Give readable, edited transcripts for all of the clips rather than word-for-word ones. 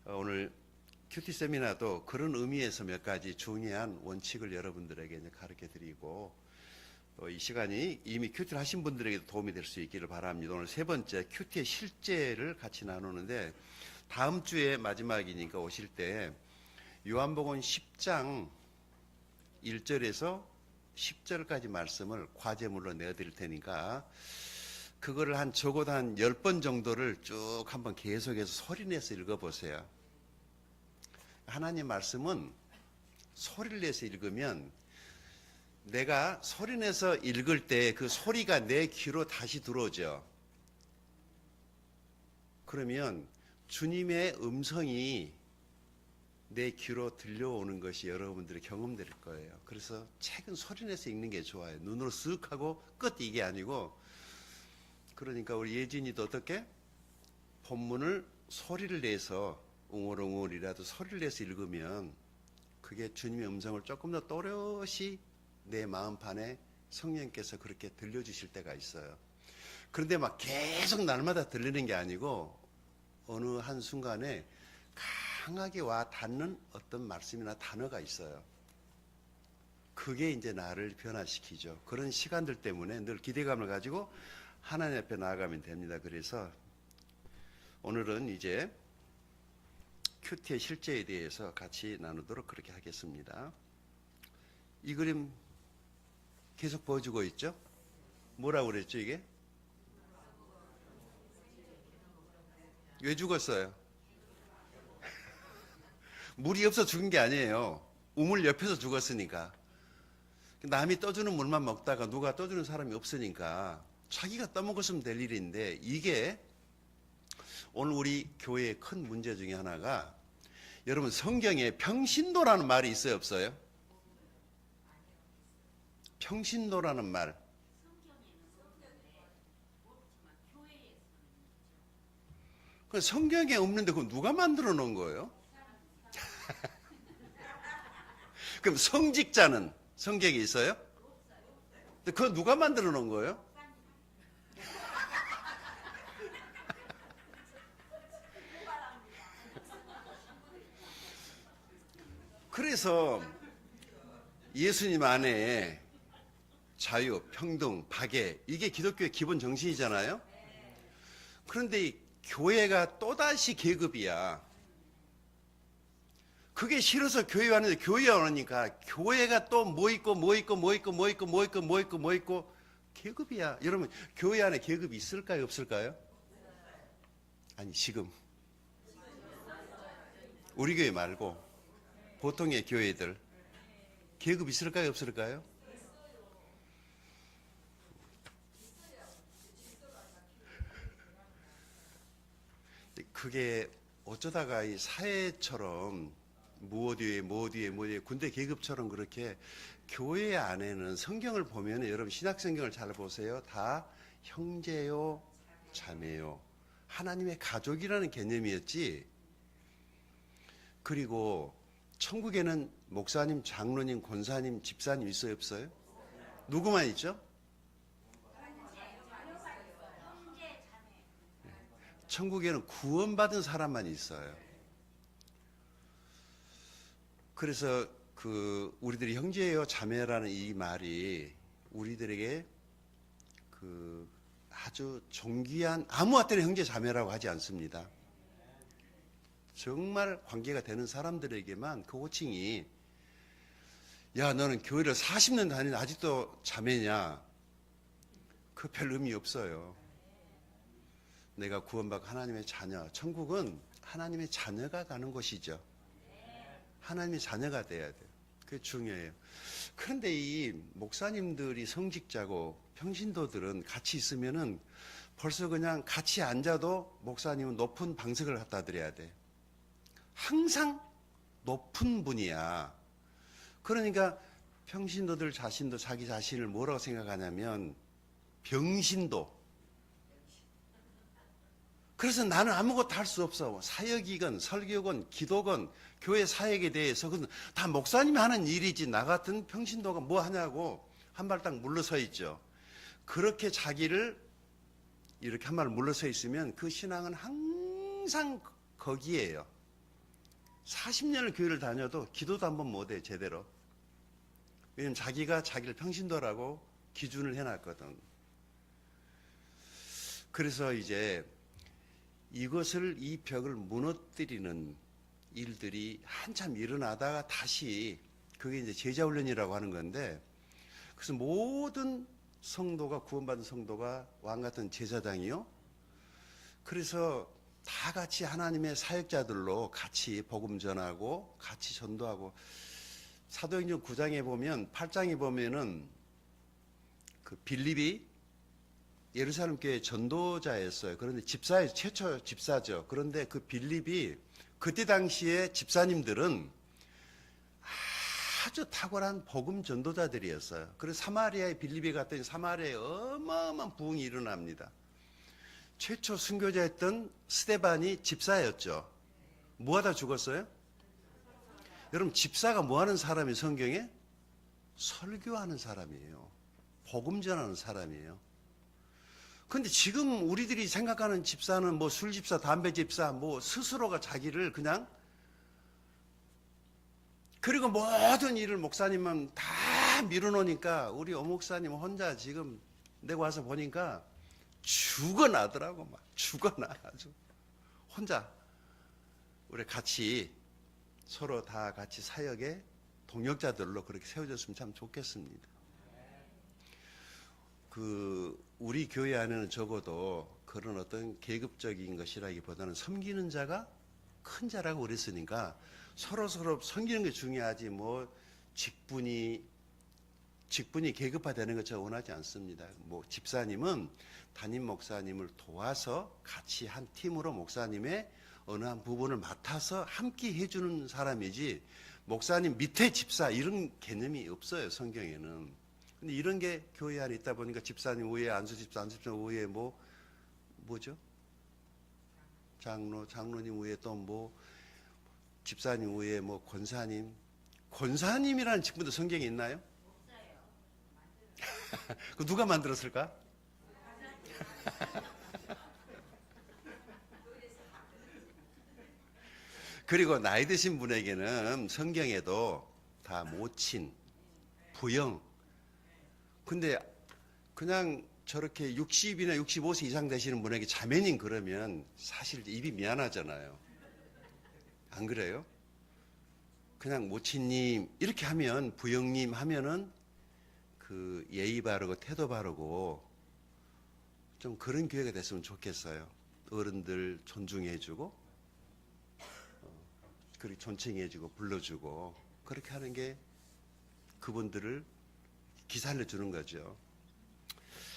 오늘 큐티 세미나도 그런 의미에서 몇 가지 중요한 원칙을 여러분들에게 이제 가르쳐 드리고, 이 시간이 이미 큐티를 하신 분들에게도 도움이 될 수 있기를 바랍니다. 오늘 세 번째 큐티의 실제를 같이 나누는데, 다음 주에 마지막이니까 오실 때 요한복음 10장 1절에서 10절까지 말씀을 과제물로 내어드릴 테니까 그거를 적어도 한 10번 정도를 쭉 한번 계속해서 소리내서 읽어보세요. 하나님 말씀은 소리를 내서 읽으면 내가 소리내서 읽을 때 그 소리가 내 귀로 다시 들어오죠. 그러면 주님의 음성이 내 귀로 들려오는 것이 여러분들의 경험될 거예요. 그래서 책은 소리내서 읽는 게 좋아요. 눈으로 쓱 하고 끝 이게 아니고, 그러니까 우리 예진이도 어떻게 본문을 소리를 내서 웅얼웅얼이라도 소리를 내서 읽으면 그게 주님의 음성을 조금 더 또렷이 내 마음판에 성령께서 그렇게 들려주실 때가 있어요. 그런데 막 계속 날마다 들리는 게 아니고 어느 한 순간에 강하게 와 닿는 어떤 말씀이나 단어가 있어요. 그게 이제 나를 변화시키죠. 그런 시간들 때문에 늘 기대감을 가지고 하나님 앞에 나아가면 됩니다. 그래서 오늘은 이제 큐티의 실제에 대해서 같이 나누도록 그렇게 하겠습니다. 이 그림 계속 보여주고 있죠? 뭐라고 그랬죠 이게? 왜 죽었어요? 물이 없어 죽은 게 아니에요. 우물 옆에서 죽었으니까. 남이 떠주는 물만 먹다가 누가 떠주는 사람이 없으니까 자기가 떠먹었으면 될 일인데, 이게 오늘 우리 교회의 큰 문제 중에 하나가, 여러분 성경에 평신도라는 말이 있어요 없어요? 평신도라는 말. 성경에 없는데 그럼 누가 만들어 놓은 거예요? 그럼 성직자는 성경에 있어요? 근데 그거 누가 만들어 놓은 거예요? 그래서 예수님 안에 자유, 평등, 박애, 이게 기독교의 기본 정신이잖아요. 그런데 이 교회가 또다시 계급이야. 그게 싫어서 교회 왔는데, 교회 오니까 교회가 또 뭐 있고 계급이야. 여러분 교회 안에 계급이 있을까요 없을까요? 아니 지금 우리 교회 말고 보통의 교회들 계급 있을까요 없을까요? 그게 어쩌다가 이 사회처럼 무엇 위에 군대 계급처럼 그렇게 교회 안에는 성경을 보면, 여러분 신약 성경을 잘 보세요. 다 형제요 자매요 하나님의 가족이라는 개념이었지. 그리고 천국에는 목사님, 장로님, 권사님, 집사님 있어요 없어요? 누구만 있죠? 천국에는 구원받은 사람만 있어요. 그래서 우리들이 형제요 자매라는 이 말이 우리들에게 아주 존귀한, 아무와 때나 형제 자매라고 하지 않습니다. 정말 관계가 되는 사람들에게만 그 호칭이, 야 너는 교회를 40년 다니는데 아직도 자매냐, 그 별 의미 없어요. 내가 구원받고 하나님의 자녀, 천국은 하나님의 자녀가 가는 곳이죠. 하나님의 자녀가 돼야 돼요. 그게 중요해요. 그런데 이 목사님들이 성직자고 평신도들은 같이 있으면은 벌써 그냥 같이 앉아도 목사님은 높은 방석을 갖다 드려야 돼. 항상 높은 분이야. 그러니까 평신도들 자신도 자기 자신을 뭐라고 생각하냐면 병신도. 그래서 나는 아무것도 할 수 없어. 사역이건 설교건 기도건 교회 사역에 대해서 그건 다 목사님이 하는 일이지, 나 같은 평신도가 뭐 하냐고 한 발 딱 물러서 있죠. 그렇게 자기를 이렇게 한 발 물러서 있으면 그 신앙은 항상 거기에요. 40년을 교회를 다녀도 기도도 한번 못해 제대로. 왜냐면 자기가 자기를 평신도라고 기준을 해놨거든. 그래서 이제 이것을 이 벽을 무너뜨리는 일들이 한참 일어나다가 다시 그게 이제 제자훈련이라고 하는 건데, 그래서 모든 성도가 구원받은 성도가 왕 같은 제사장이요. 그래서 다 같이 하나님의 사역자들로 같이 복음 전하고 같이 전도하고. 사도행전 9장에 보면 8장에 보면은 그 빌립이 예루살렘 교회 전도자였어요. 그런데 집사예요. 최초 집사죠. 그런데 그 빌립이 그때 당시에 집사님들은 아주 탁월한 복음 전도자들이었어요. 그래서 사마리아에 빌립이 갔더니 사마리아에 어마어마한 부흥이 일어납니다. 최초 순교자였던 스데반이 집사였죠. 뭐하다 죽었어요? 여러분, 집사가 뭐하는 사람이 성경에? 설교하는 사람이에요. 복음 전하는 사람이에요. 근데 지금 우리들이 생각하는 집사는 뭐 술집사, 담배집사, 뭐 스스로가 자기를 그냥, 그리고 모든 일을 목사님은 다 밀어놓으니까 우리 오목사님 혼자 지금 내가 와서 보니까 죽어나더라고. 막 죽어나. 아주 혼자. 우리 같이 서로 다 같이 사역의 동역자들로 그렇게 세워졌으면 참 좋겠습니다. 우리 교회 안에는 적어도 그런 어떤 계급적인 것이라기보다는 섬기는 자가 큰 자라고 그랬으니까 서로 섬기는 게 중요하지, 뭐 직분이 계급화되는 것 제가 원하지 않습니다. 뭐 집사님은 담임 목사님을 도와서 같이 한 팀으로 목사님의 어느 한 부분을 맡아서 함께 해주는 사람이지, 목사님 밑에 집사 이런 개념이 없어요, 성경에는. 근데 이런 게 교회 안에 있다 보니까 집사님 위에 안수집사 위에 뭐죠? 장로님 위에 또 뭐 집사님 위에 뭐 권사님이라는 직분도 성경에 있나요? 없어요. 그 누가 만들었을까? 그리고 나이 드신 분에게는 성경에도 다 모친, 부영. 근데 그냥 저렇게 60이나 65세 이상 되시는 분에게 자매님 그러면 사실 입이 미안하잖아요. 안 그래요? 그냥 모친님 이렇게 하면, 부영님 하면은 그 예의 바르고 태도 바르고 좀 그런 교회가 됐으면 좋겠어요. 어른들 존중해주고 그리고 존칭해주고 불러주고 그렇게 하는 게 그분들을 기살려주는 거죠.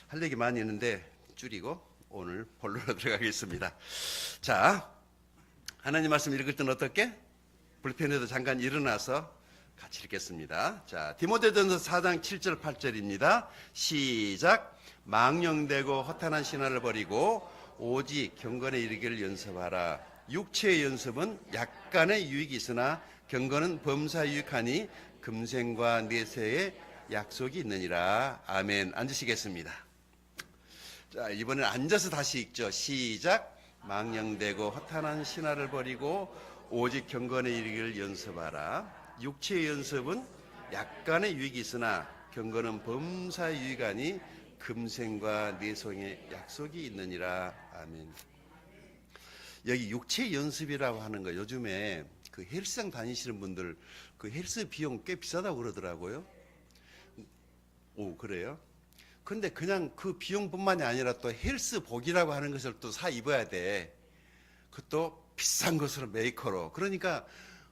할 얘기 많이 있는데 줄이고 오늘 본론으로 들어가겠습니다. 자, 하나님 말씀 읽을 때는 어떻게? 불편해도 잠깐 일어나서 같이 읽겠습니다. 자, 디모데전서 4장 7절 8절입니다. 시작. 망령되고 허탄한 신화를 버리고 오직 경건에 이르기를 연습하라. 육체의 연습은 약간의 유익이 있으나 경건은 범사 유익하니 금생과 내세의 약속이 있느니라. 아멘. 앉으시겠습니다. 자, 이번엔 앉아서 다시 읽죠. 시작. 망령되고 허탄한 신화를 버리고 오직 경건에 이르기를 연습하라. 육체의 연습은 약간의 유익이 있으나 경건은 범사 유익하니 금생과 내성의 약속이 있느니라. 아멘. 여기 육체 연습이라고 하는 거, 요즘에 그 헬스장 다니시는 분들 그 헬스 비용 꽤 비싸다고 그러더라고요. 오, 그래요? 근데 그냥 그 비용뿐만이 아니라 또 헬스복이라고 하는 것을 또 사 입어야 돼. 그것도 비싼 것으로 메이커로. 그러니까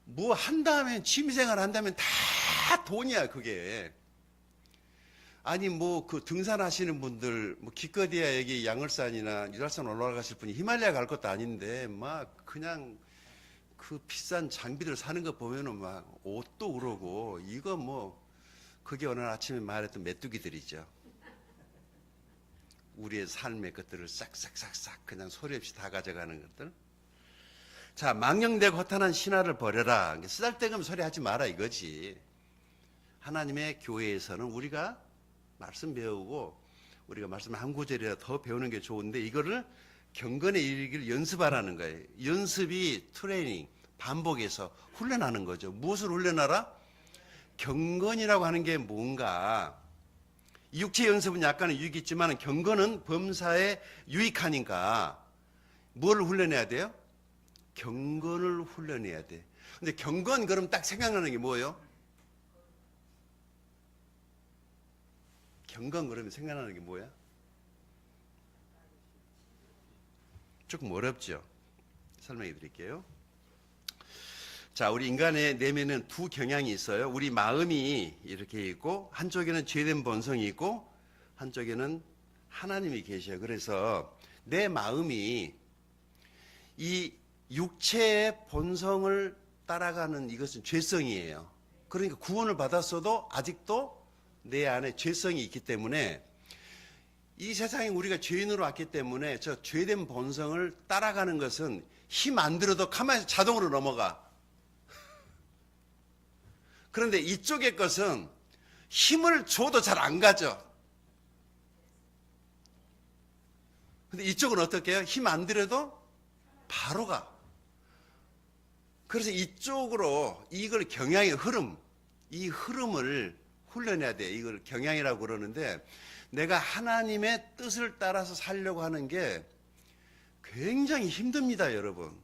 뭐 한다면, 취미생활 한다면 다 돈이야, 그게. 아니 뭐 그 등산하시는 분들, 뭐 기껏해야 여기 양월산이나 유달산 올라가실 분이 히말라야 갈 것도 아닌데 막 그냥 그 비싼 장비들 사는 거 보면은 막 옷도 그러고, 이거 뭐 그게 오늘 아침에 말했던 메뚜기들이죠. 우리의 삶의 것들을 싹싹싹싹 그냥 소리 없이 다 가져가는 것들. 자, 망령되고 허탄한 신화를 버려라. 쓰잘데없는 소리 하지 마라 이거지. 하나님의 교회에서는 우리가 말씀 배우고 우리가 말씀 한 구절이라도 더 배우는 게 좋은데, 이거를 경건에 이르기를 연습하라는 거예요. 연습이 트레이닝, 반복해서 훈련하는 거죠. 무엇을 훈련하라? 경건이라고 하는 게 뭔가, 육체 연습은 약간의 유익이 있지만 경건은 범사에 유익하니까 뭘 훈련해야 돼요? 경건을 훈련해야 돼. 근데 경건 그럼 딱 생각나는 게 뭐예요? 경건 그러면 생각나는 게 뭐야? 조금 어렵죠? 설명해 드릴게요. 자, 우리 인간의 내면에는 두 경향이 있어요. 우리 마음이 이렇게 있고, 한쪽에는 죄된 본성이 있고, 한쪽에는 하나님이 계셔요. 그래서 내 마음이 이 육체의 본성을 따라가는 이것은 죄성이에요. 그러니까 구원을 받았어도 아직도 내 안에 죄성이 있기 때문에, 이 세상에 우리가 죄인으로 왔기 때문에 저 죄된 본성을 따라가는 것은 힘 안 들어도 가만히 자동으로 넘어가. 그런데 이쪽의 것은 힘을 줘도 잘 안 가죠. 근데 이쪽은 어떻게 해요? 힘 안 들여도 바로 가. 그래서 이쪽으로 이걸 경향의 흐름, 이 흐름을 훈련해야 돼. 이걸 경향이라고 그러는데, 내가 하나님의 뜻을 따라서 살려고 하는 게 굉장히 힘듭니다, 여러분.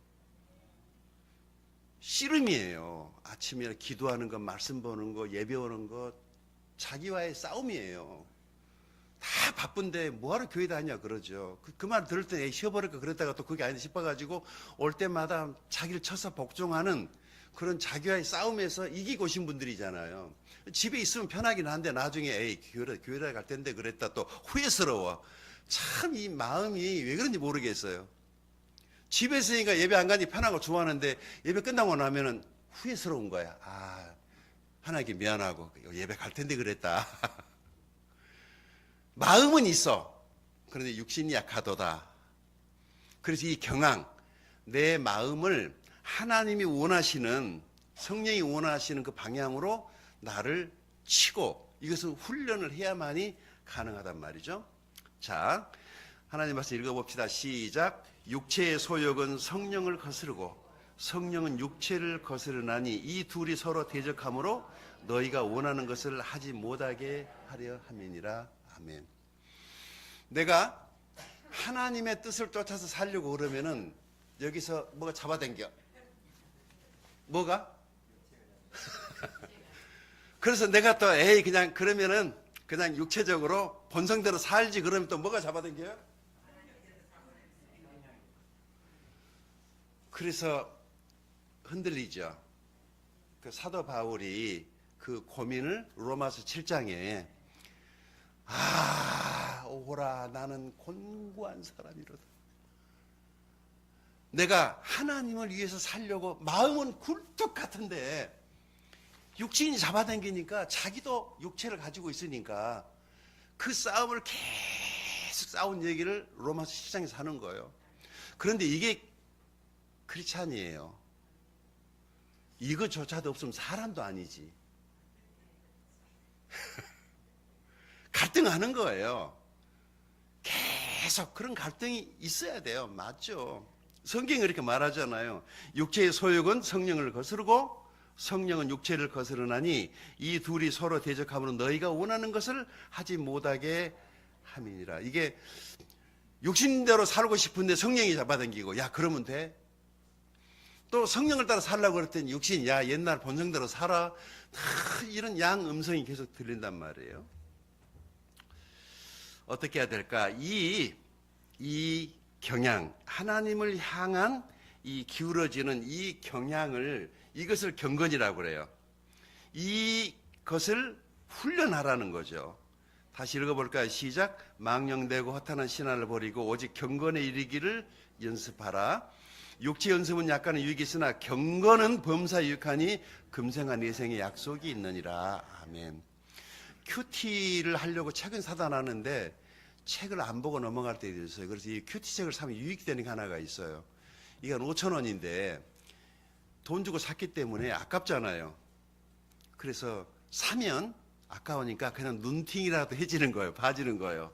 씨름이에요. 아침에 기도하는 거, 말씀 보는 거, 예배 오는 거, 자기와의 싸움이에요. 다 바쁜데 뭐하러 교회 다니냐 그러죠. 그 말 들을 때 쉬어버릴까 그랬다가 또 그게 아니다 싶어가지고 올 때마다 자기를 쳐서 복종하는 그런 자기와의 싸움에서 이기고 오신 분들이잖아요. 집에 있으면 편하긴 한데 나중에 에이 교회 갈 텐데 그랬다 또 후회스러워. 참 이 마음이 왜 그런지 모르겠어요. 집에 있으니까 예배 안 가니 편하고 좋아하는데 예배 끝나고 나면은 후회스러운 거야. 아, 하나님께 미안하고 예배 갈 텐데 그랬다. 마음은 있어. 그런데 육신이 약하도다. 그래서 이 경향, 내 마음을 하나님이 원하시는, 성령이 원하시는 그 방향으로 나를 치고, 이것은 훈련을 해야만이 가능하단 말이죠. 자, 하나님 말씀 읽어봅시다. 시작. 육체의 소욕은 성령을 거스르고 성령은 육체를 거스르나니 이 둘이 서로 대적하므로 너희가 원하는 것을 하지 못하게 하려 함이니라. 아멘. 내가 하나님의 뜻을 쫓아서 살려고 그러면은 여기서 뭐가 잡아당겨. 뭐가? 그래서 내가 또 그냥 그러면은 그냥 육체적으로 본성대로 살지 그러면 또 뭐가 잡아당겨요? 그래서 흔들리죠. 그 사도 바울이 그 고민을 로마서 7장에 오호라 나는 곤고한 사람이로다. 내가 하나님을 위해서 살려고 마음은 굴뚝 같은데 육신이 잡아당기니까 자기도 육체를 가지고 있으니까 그 싸움을 계속 싸운 얘기를 로마서 10장에서 하는 거예요. 그런데 이게 크리스찬이에요. 이거조차도 없으면 사람도 아니지. 갈등하는 거예요. 계속 그런 갈등이 있어야 돼요. 맞죠? 성경이 이렇게 말하잖아요. 육체의 소욕은 성령을 거스르고 성령은 육체를 거스르나니 이 둘이 서로 대적함으로 너희가 원하는 것을 하지 못하게 함이니라. 이게 육신대로 살고 싶은데 성령이 잡아당기고 야 그러면 돼? 또 성령을 따라 살라고 그랬더니 육신 야 옛날 본성대로 살아. 이런 양 음성이 계속 들린단 말이에요. 어떻게 해야 될까? 이 경향, 하나님을 향한 이 기울어지는 이 경향을, 이것을 경건이라고 그래요. 이것을 훈련하라는 거죠. 다시 읽어볼까요? 시작. 망령되고 허탄한 신화를 버리고 오직 경건에 이르기를 연습하라. 육체 연습은 약간의 유익이 있으나 경건은 범사 유익하니 금생과 내생의 약속이 있느니라. 아멘. 큐티를 하려고 책은 사다 놨는데 책을 안 보고 넘어갈 때도 있어요. 그래서 이 큐티 책을 사면 유익이 되는 게 하나가 있어요. 이게 한 5,000원인데 돈 주고 샀기 때문에 아깝잖아요. 그래서 사면 아까우니까 그냥 눈팅이라도 해지는 거예요. 봐지는 거예요.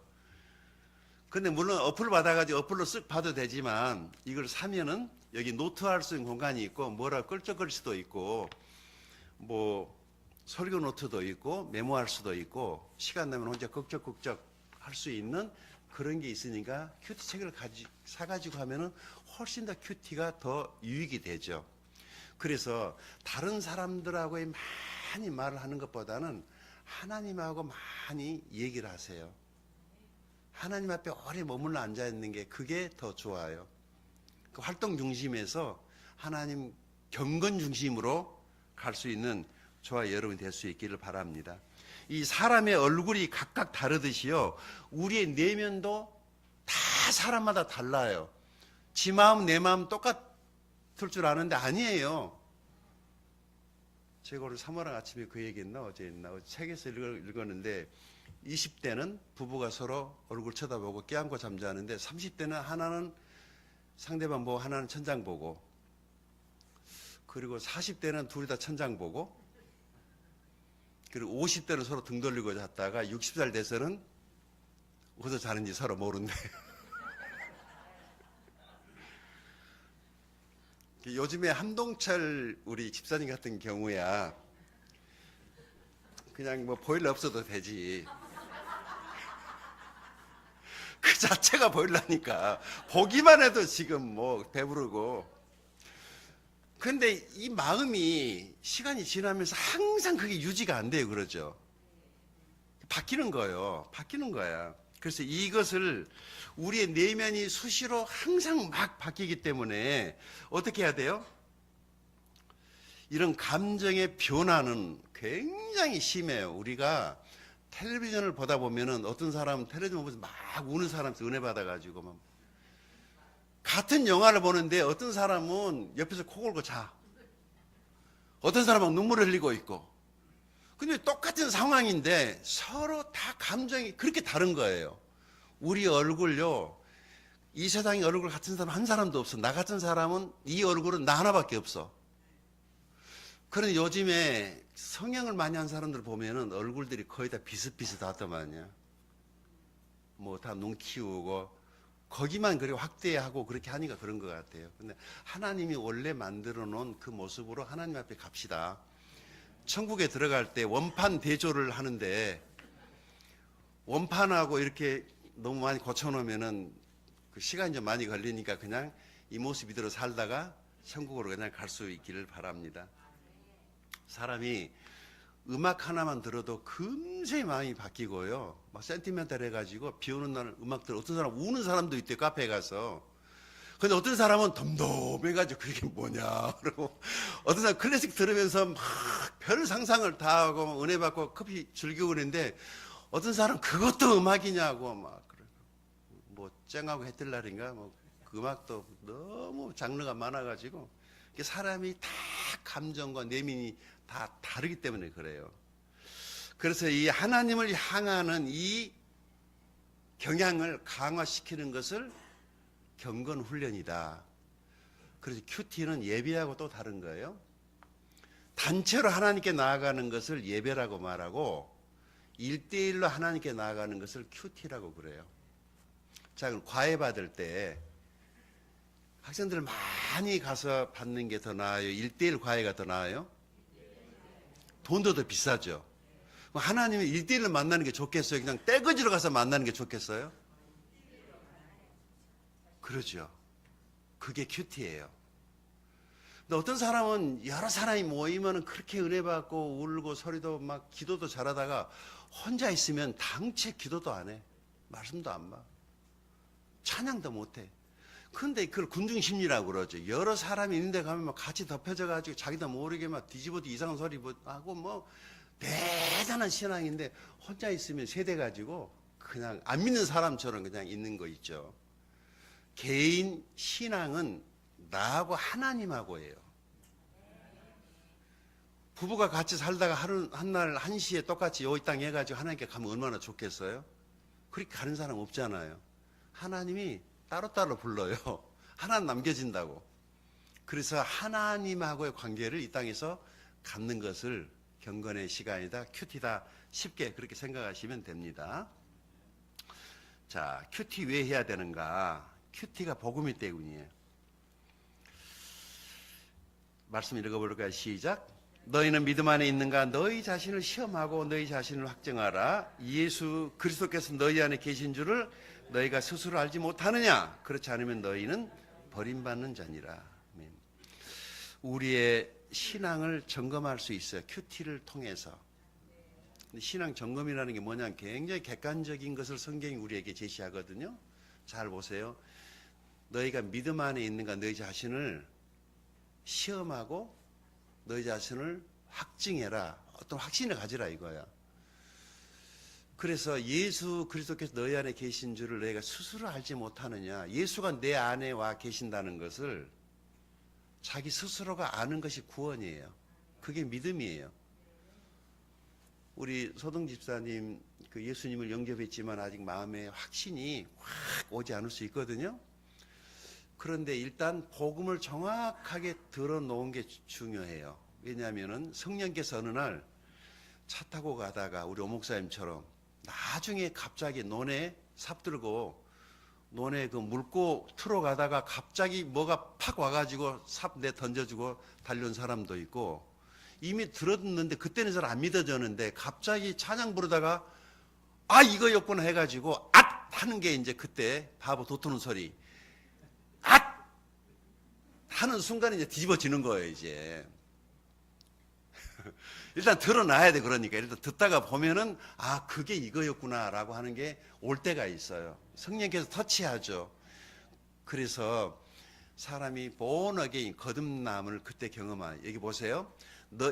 근데 물론 어플 받아가지고 어플로 쓱 봐도 되지만 이걸 사면은 여기 노트할 수 있는 공간이 있고 뭐라 끌적거릴 수도 있고 뭐 설교 노트도 있고 메모할 수도 있고 시간 나면 혼자 걱적걱적 할 수 있는 그런 게 있으니까 큐티 책을 사가지고 하면은 훨씬 더 큐티가 더 유익이 되죠. 그래서 다른 사람들하고 많이 말을 하는 것보다는 하나님하고 많이 얘기를 하세요. 하나님 앞에 오래 머물러 앉아 있는 게 그게 더 좋아요. 그 활동 중심에서 하나님 경건 중심으로 갈 수 있는 저와 여러분이 될 수 있기를 바랍니다. 이 사람의 얼굴이 각각 다르듯이요, 우리의 내면도 다 사람마다 달라요. 지 마음 내 마음 똑같을 줄 아는데 아니에요. 제가 오늘 3월 아침에 그 얘기했나 어제 했나 책에서 읽었는데 20대는 부부가 서로 얼굴 쳐다보고 껴안고 잠자는데 30대는 하나는 상대방 보고 하나는 천장 보고, 그리고 40대는 둘이 다 천장 보고, 그리고 50대는 서로 등 돌리고 잤다가 60살 돼서는 어디서 자는지 서로 모른대. 요즘에 한동철 우리 집사님 같은 경우야 그냥 뭐 보일러 없어도 되지. 그 자체가 보일러니까 보기만 해도 지금 뭐 배부르고. 근데 이 마음이 시간이 지나면서 항상 그게 유지가 안 돼요. 그러죠. 바뀌는 거예요. 바뀌는 거야. 그래서 이것을 우리의 내면이 수시로 항상 막 바뀌기 때문에 어떻게 해야 돼요? 이런 감정의 변화는 굉장히 심해요. 우리가 텔레비전을 보다 보면은 어떤 사람은 텔레비전 보면서 막 우는 사람한테 은혜 받아가지고 막 같은 영화를 보는데 어떤 사람은 옆에서 코 골고 자. 어떤 사람은 눈물을 흘리고 있고. 근데 똑같은 상황인데 서로 다 감정이 그렇게 다른 거예요. 우리 얼굴요, 이 세상에 얼굴 같은 사람 한 사람도 없어. 나 같은 사람은 이 얼굴은 나 하나밖에 없어. 그런데 요즘에 성형을 많이 한 사람들 보면은 얼굴들이 거의 다 비슷비슷하더만요. 뭐 다 눈 키우고 거기만 그래 확대하고 그렇게 하니까 그런 것 같아요. 근데 하나님이 원래 만들어 놓은 그 모습으로 하나님 앞에 갑시다. 천국에 들어갈 때 원판 대조를 하는데 원판하고 이렇게 너무 많이 고쳐놓으면은 그 시간이 좀 많이 걸리니까 그냥 이 모습 이대로 살다가 천국으로 그냥 갈 수 있기를 바랍니다. 사람이 음악 하나만 들어도 금세 마음이 바뀌고요. 막 센티멘탈 해가지고 비 오는 날 음악 들어 어떤 사람 우는 사람도 있대요. 카페에 가서. 근데 어떤 사람은 덤덤해가지고 그게 뭐냐 그러고 어떤 사람 클래식 들으면서 막 별 상상을 다 하고 은혜 받고 커피 즐기고 그러는데 어떤 사람 그것도 음악이냐고 막 그러고 뭐 쨍하고 해뜰날인가 뭐 그 음악도 너무 장르가 많아가지고 사람이 다 감정과 내면이 다 다르기 때문에 그래요. 그래서 이 하나님을 향하는 이 경향을 강화시키는 것을 경건 훈련이다. 그래서 큐티는 예배하고 또 다른 거예요. 단체로 하나님께 나아가는 것을 예배라고 말하고 1대1로 하나님께 나아가는 것을 큐티라고 그래요. 자, 그럼 과외 받을 때 학생들 많이 가서 받는 게 더 나아요? 1대1 과외가 더 나아요? 돈도 더 비싸죠. 하나님은 1대1로 만나는 게 좋겠어요? 그냥 떼거지로 가서 만나는 게 좋겠어요? 그러죠. 그게 큐티예요. 근데 어떤 사람은 여러 사람이 모이면 그렇게 은혜 받고 울고 소리도 막 기도도 잘하다가 혼자 있으면 당최 기도도 안 해. 말씀도 안 봐. 찬양도 못 해. 근데 그걸 군중심리라고 그러죠. 여러 사람이 있는데 가면 막 같이 덮여져가지고 자기도 모르게 막 뒤집어도 이상한 소리 하고 뭐 대단한 신앙인데 혼자 있으면 세대가지고 그냥 안 믿는 사람처럼 그냥 있는 거 있죠. 개인 신앙은 나하고 하나님하고예요. 부부가 같이 살다가 한날 1시에 똑같이 여기 땅 해가지고 하나님께 가면 얼마나 좋겠어요? 그렇게 가는 사람 없잖아요. 하나님이 따로따로 불러요. 하나 남겨진다고. 그래서 하나님하고의 관계를 이 땅에서 갖는 것을 경건의 시간이다, 큐티다, 쉽게 그렇게 생각하시면 됩니다. 자, 큐티 왜 해야 되는가? 큐티가 복음이 때문이에요. 말씀 읽어볼까요? 시작. 너희는 믿음 안에 있는가? 너희 자신을 시험하고 너희 자신을 확증하라. 예수 그리스도께서 너희 안에 계신 줄을 너희가 스스로 알지 못하느냐? 그렇지 않으면 너희는 버림받는 자니라. 아멘. 우리의 신앙을 점검할 수 있어요. 큐티를 통해서. 신앙 점검이라는 게 뭐냐면 굉장히 객관적인 것을 성경이 우리에게 제시하거든요. 잘 보세요. 너희가 믿음 안에 있는가? 너희 자신을 시험하고 너희 자신을 확증해라. 어떤 확신을 가지라 이거야. 그래서 예수 그리스도께서 너희 안에 계신 줄을 너희가 스스로 알지 못하느냐. 예수가 내 안에 와 계신다는 것을 자기 스스로가 아는 것이 구원이에요. 그게 믿음이에요. 우리 소동 집사님 그 예수님을 영접했지만 아직 마음에 확신이 확 오지 않을 수 있거든요. 그런데 일단 복음을 정확하게 들어놓은 게 중요해요. 왜냐하면은 성령께서 어느 날 차 타고 가다가 우리 오목사님처럼 나중에 갑자기 논에 삽 들고 논에 그 물고 틀어 가다가 갑자기 뭐가 팍 와가지고 삽 내 던져주고 달려온 사람도 있고, 이미 들었는데 그때는 잘 안 믿어졌는데 갑자기 찬양 부르다가 아 이거였구나 해가지고 앗 하는 게 이제 그때 바보 도토는 소리 앗 하는 순간에 이제 뒤집어지는 거예요. 이제 일단 드러나야 돼. 그러니까 일단 듣다가 보면은 아 그게 이거였구나라고 하는 게 올 때가 있어요. 성령께서 터치하죠. 그래서 사람이 born again 거듭남을 그때 경험한. 여기 보세요.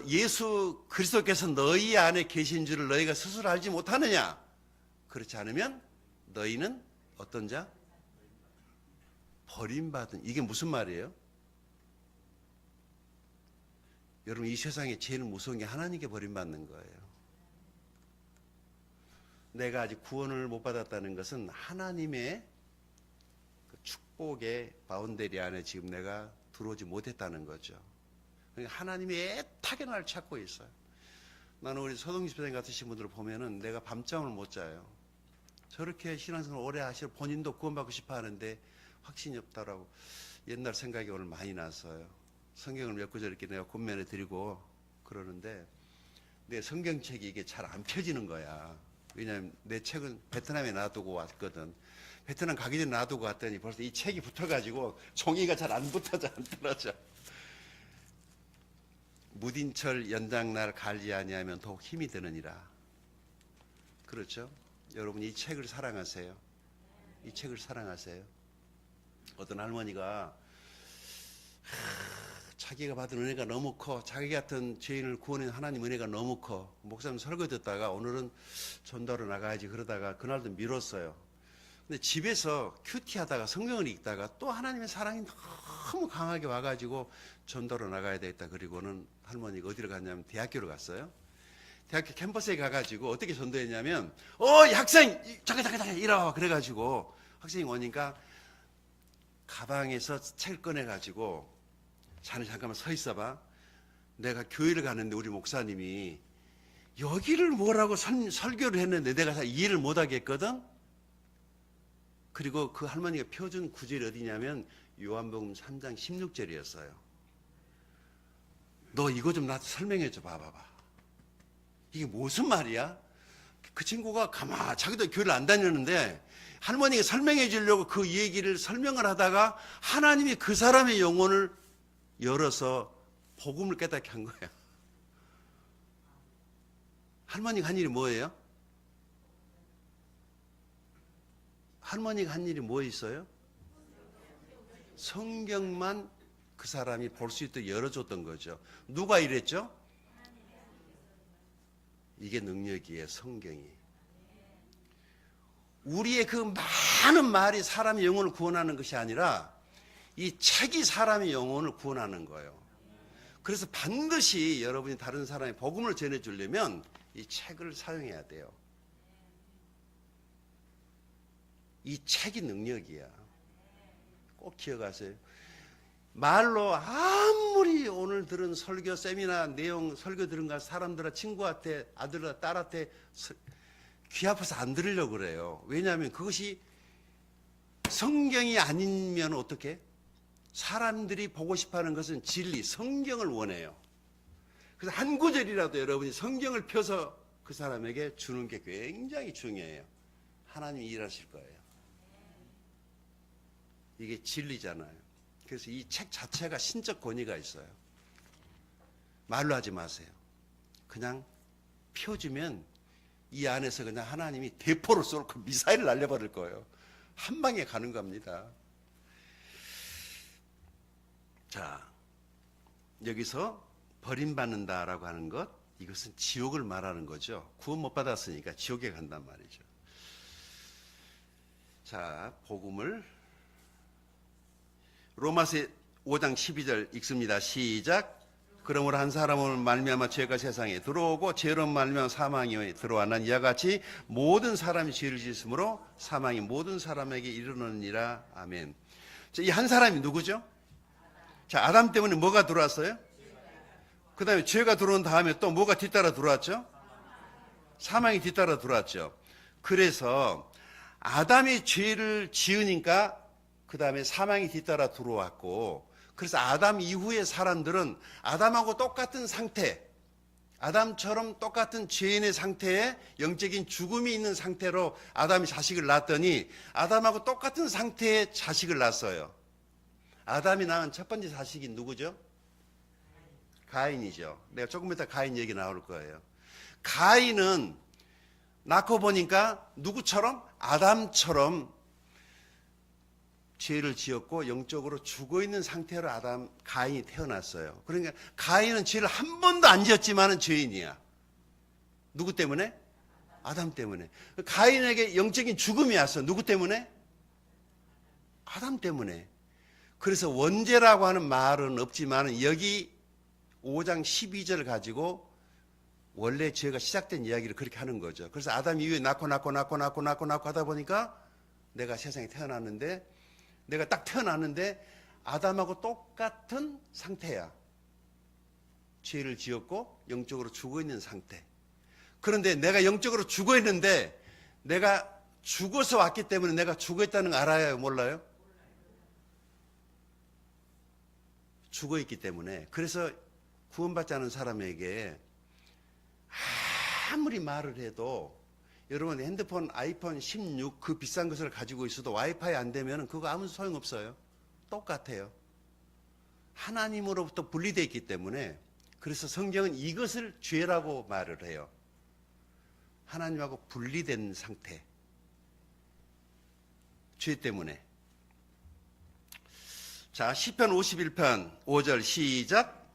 예수 그리스도께서 너희 안에 계신 줄을 너희가 스스로 알지 못하느냐? 그렇지 않으면 너희는 어떤 자? 버림받은. 이게 무슨 말이에요? 여러분, 이 세상에 제일 무서운 게 하나님께 버림받는 거예요. 내가 아직 구원을 못 받았다는 것은 하나님의 그 축복의 바운더리 안에 지금 내가 들어오지 못했다는 거죠. 그러니까 하나님이 애타게 날 찾고 있어요. 나는 우리 서동 집사님 같으신 분들을 보면은 내가 밤잠을 못 자요. 저렇게 신앙생활 오래 하시고 본인도 구원받고 싶어 하는데 확신이 없다라고 옛날 생각이 오늘 많이 났어요. 성경을 몇 구절 이렇게 내가 권면해 드리고 그러는데 내 성경책이 이게 잘 안 펴지는 거야. 왜냐하면 내 책은 베트남에 놔두고 왔거든. 베트남 가기 전에 놔두고 왔더니 벌써 이 책이 붙어가지고 종이가 잘 안 붙어져, 안 떨어져. 무딘철 연장날 갈지 아니하면 더욱 힘이 드느니라. 그렇죠? 여러분 이 책을 사랑하세요. 이 책을 사랑하세요. 어떤 할머니가 자기가 받은 은혜가 너무 커. 자기 같은 죄인을 구원한 하나님 은혜가 너무 커. 목사님 설교 듣다가 오늘은 전도로 나가야지 그러다가 그날도 미뤘어요. 근데 집에서 큐티하다가 성경을 읽다가 또 하나님의 사랑이 너무 강하게 와가지고 전도로 나가야 되겠다. 그리고는 할머니가 어디로 갔냐면 대학교로 갔어요. 대학교 캠퍼스에 가가지고 어떻게 전도했냐면 이 학생 잠깐 이리와. 그래가지고 학생이 오니까 가방에서 책을 꺼내가지고 자네 잠깐만 서 있어봐. 내가 교회를 가는데 우리 목사님이 여기를 뭐라고 설교를 했는데 내가 다 이해를 못하겠거든. 그리고 그 할머니가 펴준 구절이 어디냐면 요한복음 3장 16절이었어요. 너 이거 좀 나한테 설명해 줘 봐봐봐. 이게 무슨 말이야? 그 친구가 자기도 교회를 안 다녔는데 할머니가 설명해 주려고 그 얘기를 설명을 하다가 하나님이 그 사람의 영혼을 열어서 복음을 깨닫게 한 거예요. 할머니가 한 일이 뭐예요? 할머니가 한 일이 뭐 있어요? 성경만 그 사람이 볼 수 있도록 열어줬던 거죠. 누가 이랬죠? 이게 능력이에요. 성경이. 우리의 그 많은 말이 사람의 영혼을 구원하는 것이 아니라 이 책이 사람의 영혼을 구원하는 거예요. 그래서 반드시 여러분이 다른 사람의 복음을 전해주려면 이 책을 사용해야 돼요. 이 책이 능력이야. 꼭 기억하세요. 말로 아무리 오늘 들은 설교 세미나 내용 설교 들은 거 사람들아 친구한테 아들아 딸한테 귀 아파서 안 들으려고 그래요. 왜냐하면 그것이 성경이 아니면 어떻게? 사람들이 보고 싶어하는 것은 진리, 성경을 원해요. 그래서 한 구절이라도 여러분이 성경을 펴서 그 사람에게 주는 게 굉장히 중요해요. 하나님이 일하실 거예요. 이게 진리잖아요. 그래서 이 책 자체가 신적 권위가 있어요. 말로 하지 마세요. 그냥 펴주면 이 안에서 그냥 하나님이 대포를 쏠고 미사일을 날려버릴 거예요. 한 방에 가는 겁니다. 자, 여기서 버림받는다라고 하는 것, 이것은 지옥을 말하는 거죠. 구원 못 받았으니까 지옥에 간단 말이죠. 자, 복음을 로마서 5장 12절 읽습니다. 시작. 그러므로 한 사람을 말미암아 죄가 세상에 들어오고 죄로 말미암아 사망이 들어와 난 이와 같이 모든 사람이 죄를 지었으므로 사망이 모든 사람에게 이르느니라. 아멘. 이 한 사람이 누구죠? 자, 아담 때문에 뭐가 들어왔어요? 그 다음에 죄가 들어온 다음에 또 뭐가 뒤따라 들어왔죠? 사망이 뒤따라 들어왔죠. 그래서 아담이 죄를 지으니까 그 다음에 사망이 뒤따라 들어왔고, 그래서 아담 이후의 사람들은 아담하고 똑같은 상태, 아담처럼 똑같은 죄인의 상태에 영적인 죽음이 있는 상태로 아담이 자식을 낳았더니 아담하고 똑같은 상태의 자식을 낳았어요. 아담이 낳은 첫 번째 자식이 누구죠? 가인이죠. 내가 조금 이따 가인 얘기 나올 거예요. 가인은 낳고 보니까 누구처럼? 아담처럼 죄를 지었고 영적으로 죽어있는 상태로 가인이 태어났어요. 그러니까 가인은 죄를 한 번도 안 지었지만은 죄인이야. 누구 때문에? 아담 때문에. 가인에게 영적인 죽음이 왔어. 누구 때문에? 아담 때문에. 그래서 원죄라고 하는 말은 없지만 여기 5장 12절 가지고 원래 죄가 시작된 이야기를 그렇게 하는 거죠. 그래서 아담 이후에 낳고 하다 보니까 내가 세상에 태어났는데, 내가 딱 태어났는데 아담하고 똑같은 상태야. 죄를 지었고 영적으로 죽어있는 상태. 그런데 내가 영적으로 죽어있는데 내가 죽어서 왔기 때문에 내가 죽어있다는 거 알아요? 몰라요? 죽어있기 때문에. 그래서 구원받지 않은 사람에게 아무리 말을 해도, 여러분 핸드폰 아이폰 16 그 비싼 것을 가지고 있어도 와이파이 안 되면 그거 아무 소용없어요. 똑같아요. 하나님으로부터 분리되어 있기 때문에. 그래서 성경은 이것을 죄라고 말을 해요. 하나님하고 분리된 상태. 죄 때문에. 자, 시편 51편 5절 시작.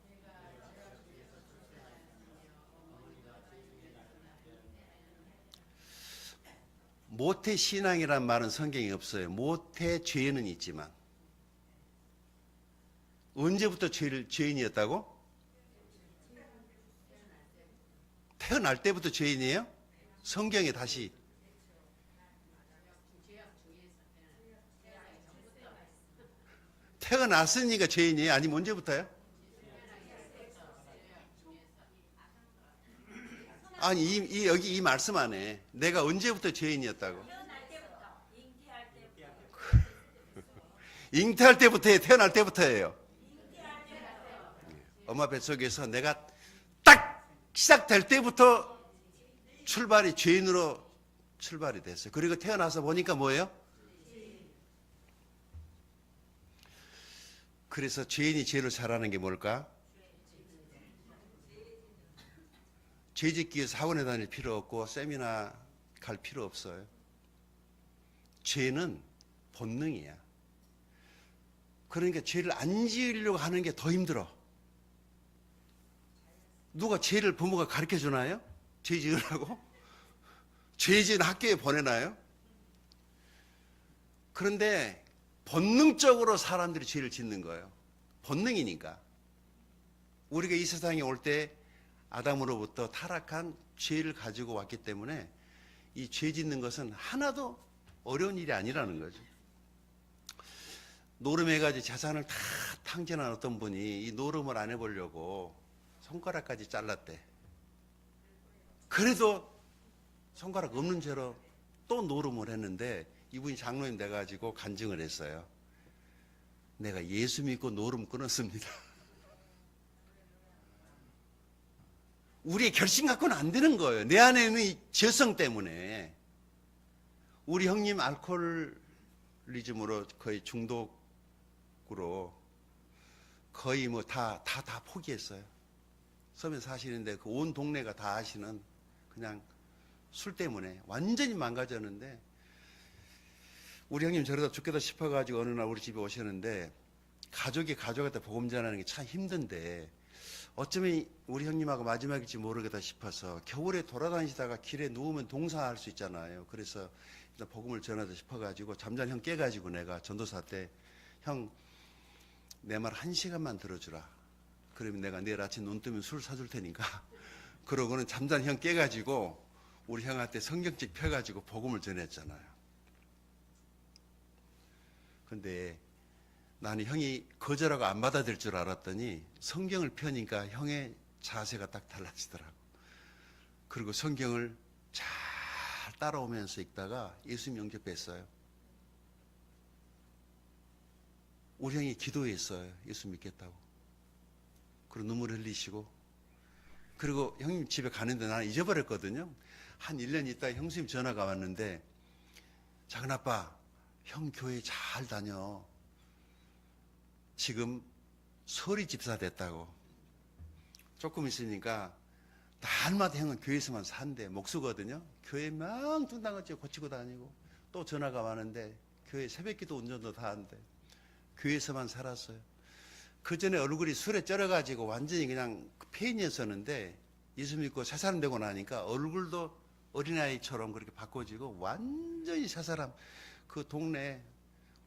모태 신앙이란 말은 성경에 없어요. 모태 죄는 있지만. 언제부터 죄인이었다고? 태어날 때부터 죄인이에요? 성경에 다시. 태어났으니까 죄인이에요? 아니면 언제부터요? 아니, 여기 이 말씀 안에 내가 언제부터 죄인이었다고? 잉태할 때부터예요? 태어날 때부터예요? 엄마 뱃속에서 내가 딱 시작될 때부터 출발이 죄인으로 출발이 됐어요. 그리고 태어나서 보니까 뭐예요? 그래서 죄인이 죄를 잘하는 게 뭘까? 죄짓기 위해서 학원에 다닐 필요 없고 세미나 갈 필요 없어요. 죄는 본능이야. 그러니까 죄를 안 지으려고 하는 게 더 힘들어. 누가 죄를 부모가 가르쳐 주나요? 죄 지으라고? 죄 지은 학교에 보내나요? 그런데 본능적으로 사람들이 죄를 짓는 거예요. 본능이니까. 우리가 이 세상에 올 때 아담으로부터 타락한 죄를 가지고 왔기 때문에 이 죄 짓는 것은 하나도 어려운 일이 아니라는 거죠. 노름해가지고 재산을 다 탕진한 어떤 분이 이 노름을 안 해보려고 손가락까지 잘랐대. 그래도 손가락 없는 채로 또 노름을 했는데 이분이 장로님 돼가지고 간증을 했어요. 내가 예수 믿고 노름 끊었습니다. 우리의 결심 갖고는 안 되는 거예요. 내 안에 있는 이 저성 때문에. 우리 형님 알코올리즘으로 거의 중독으로 거의 뭐 다 포기했어요. 섬에 사시는데 그 온 동네가 다 아시는 그냥 술 때문에 완전히 망가졌는데, 우리 형님 저러다 죽겠다 싶어가지고 어느 날 우리 집에 오셨는데, 가족한테 복음 전하는 게 참 힘든데 어쩌면 우리 형님하고 마지막일지 모르겠다 싶어서 겨울에 돌아다니시다가 길에 누우면 동사할 수 있잖아요. 그래서 일단 복음을 전하자 싶어가지고 잠잘 형 깨가지고 내가 전도사 때, 형 내 말 1시간만 들어주라. 그러면 내가 내일 아침 눈 뜨면 술 사줄 테니까. 그러고는 잠잔 형 깨가지고 우리 형한테 성경책 펴가지고 복음을 전했잖아요. 근데 나는 형이 거절하고 안 받아들일 줄 알았더니 성경을 펴니까 형의 자세가 딱 달라지더라고. 그리고 성경을 잘 따라오면서 읽다가 예수님 영접했어요. 우리 형이 기도했어요. 예수 믿겠다고. 그리고 눈물 흘리시고. 그리고 형님 집에 가는데 나는 잊어버렸거든요. 한 1년 있다가 형수님 전화가 왔는데, 작은아빠, 형 교회 잘 다녀. 지금 서리 집사 됐다고. 조금 있으니까 날마다 형은 교회에서만 산대. 목수거든요. 교회 망뚱당같이 고치고 다니고. 또 전화가 왔는데 교회 새벽기도 운전도 다 한대. 교회에서만 살았어요. 그 전에 얼굴이 술에 쩔어가지고 완전히 그냥 폐인이었었는데 예수 믿고 새 사람 되고 나니까 얼굴도 어린아이처럼 그렇게 바꿔지고 완전히 새 사람. 그 동네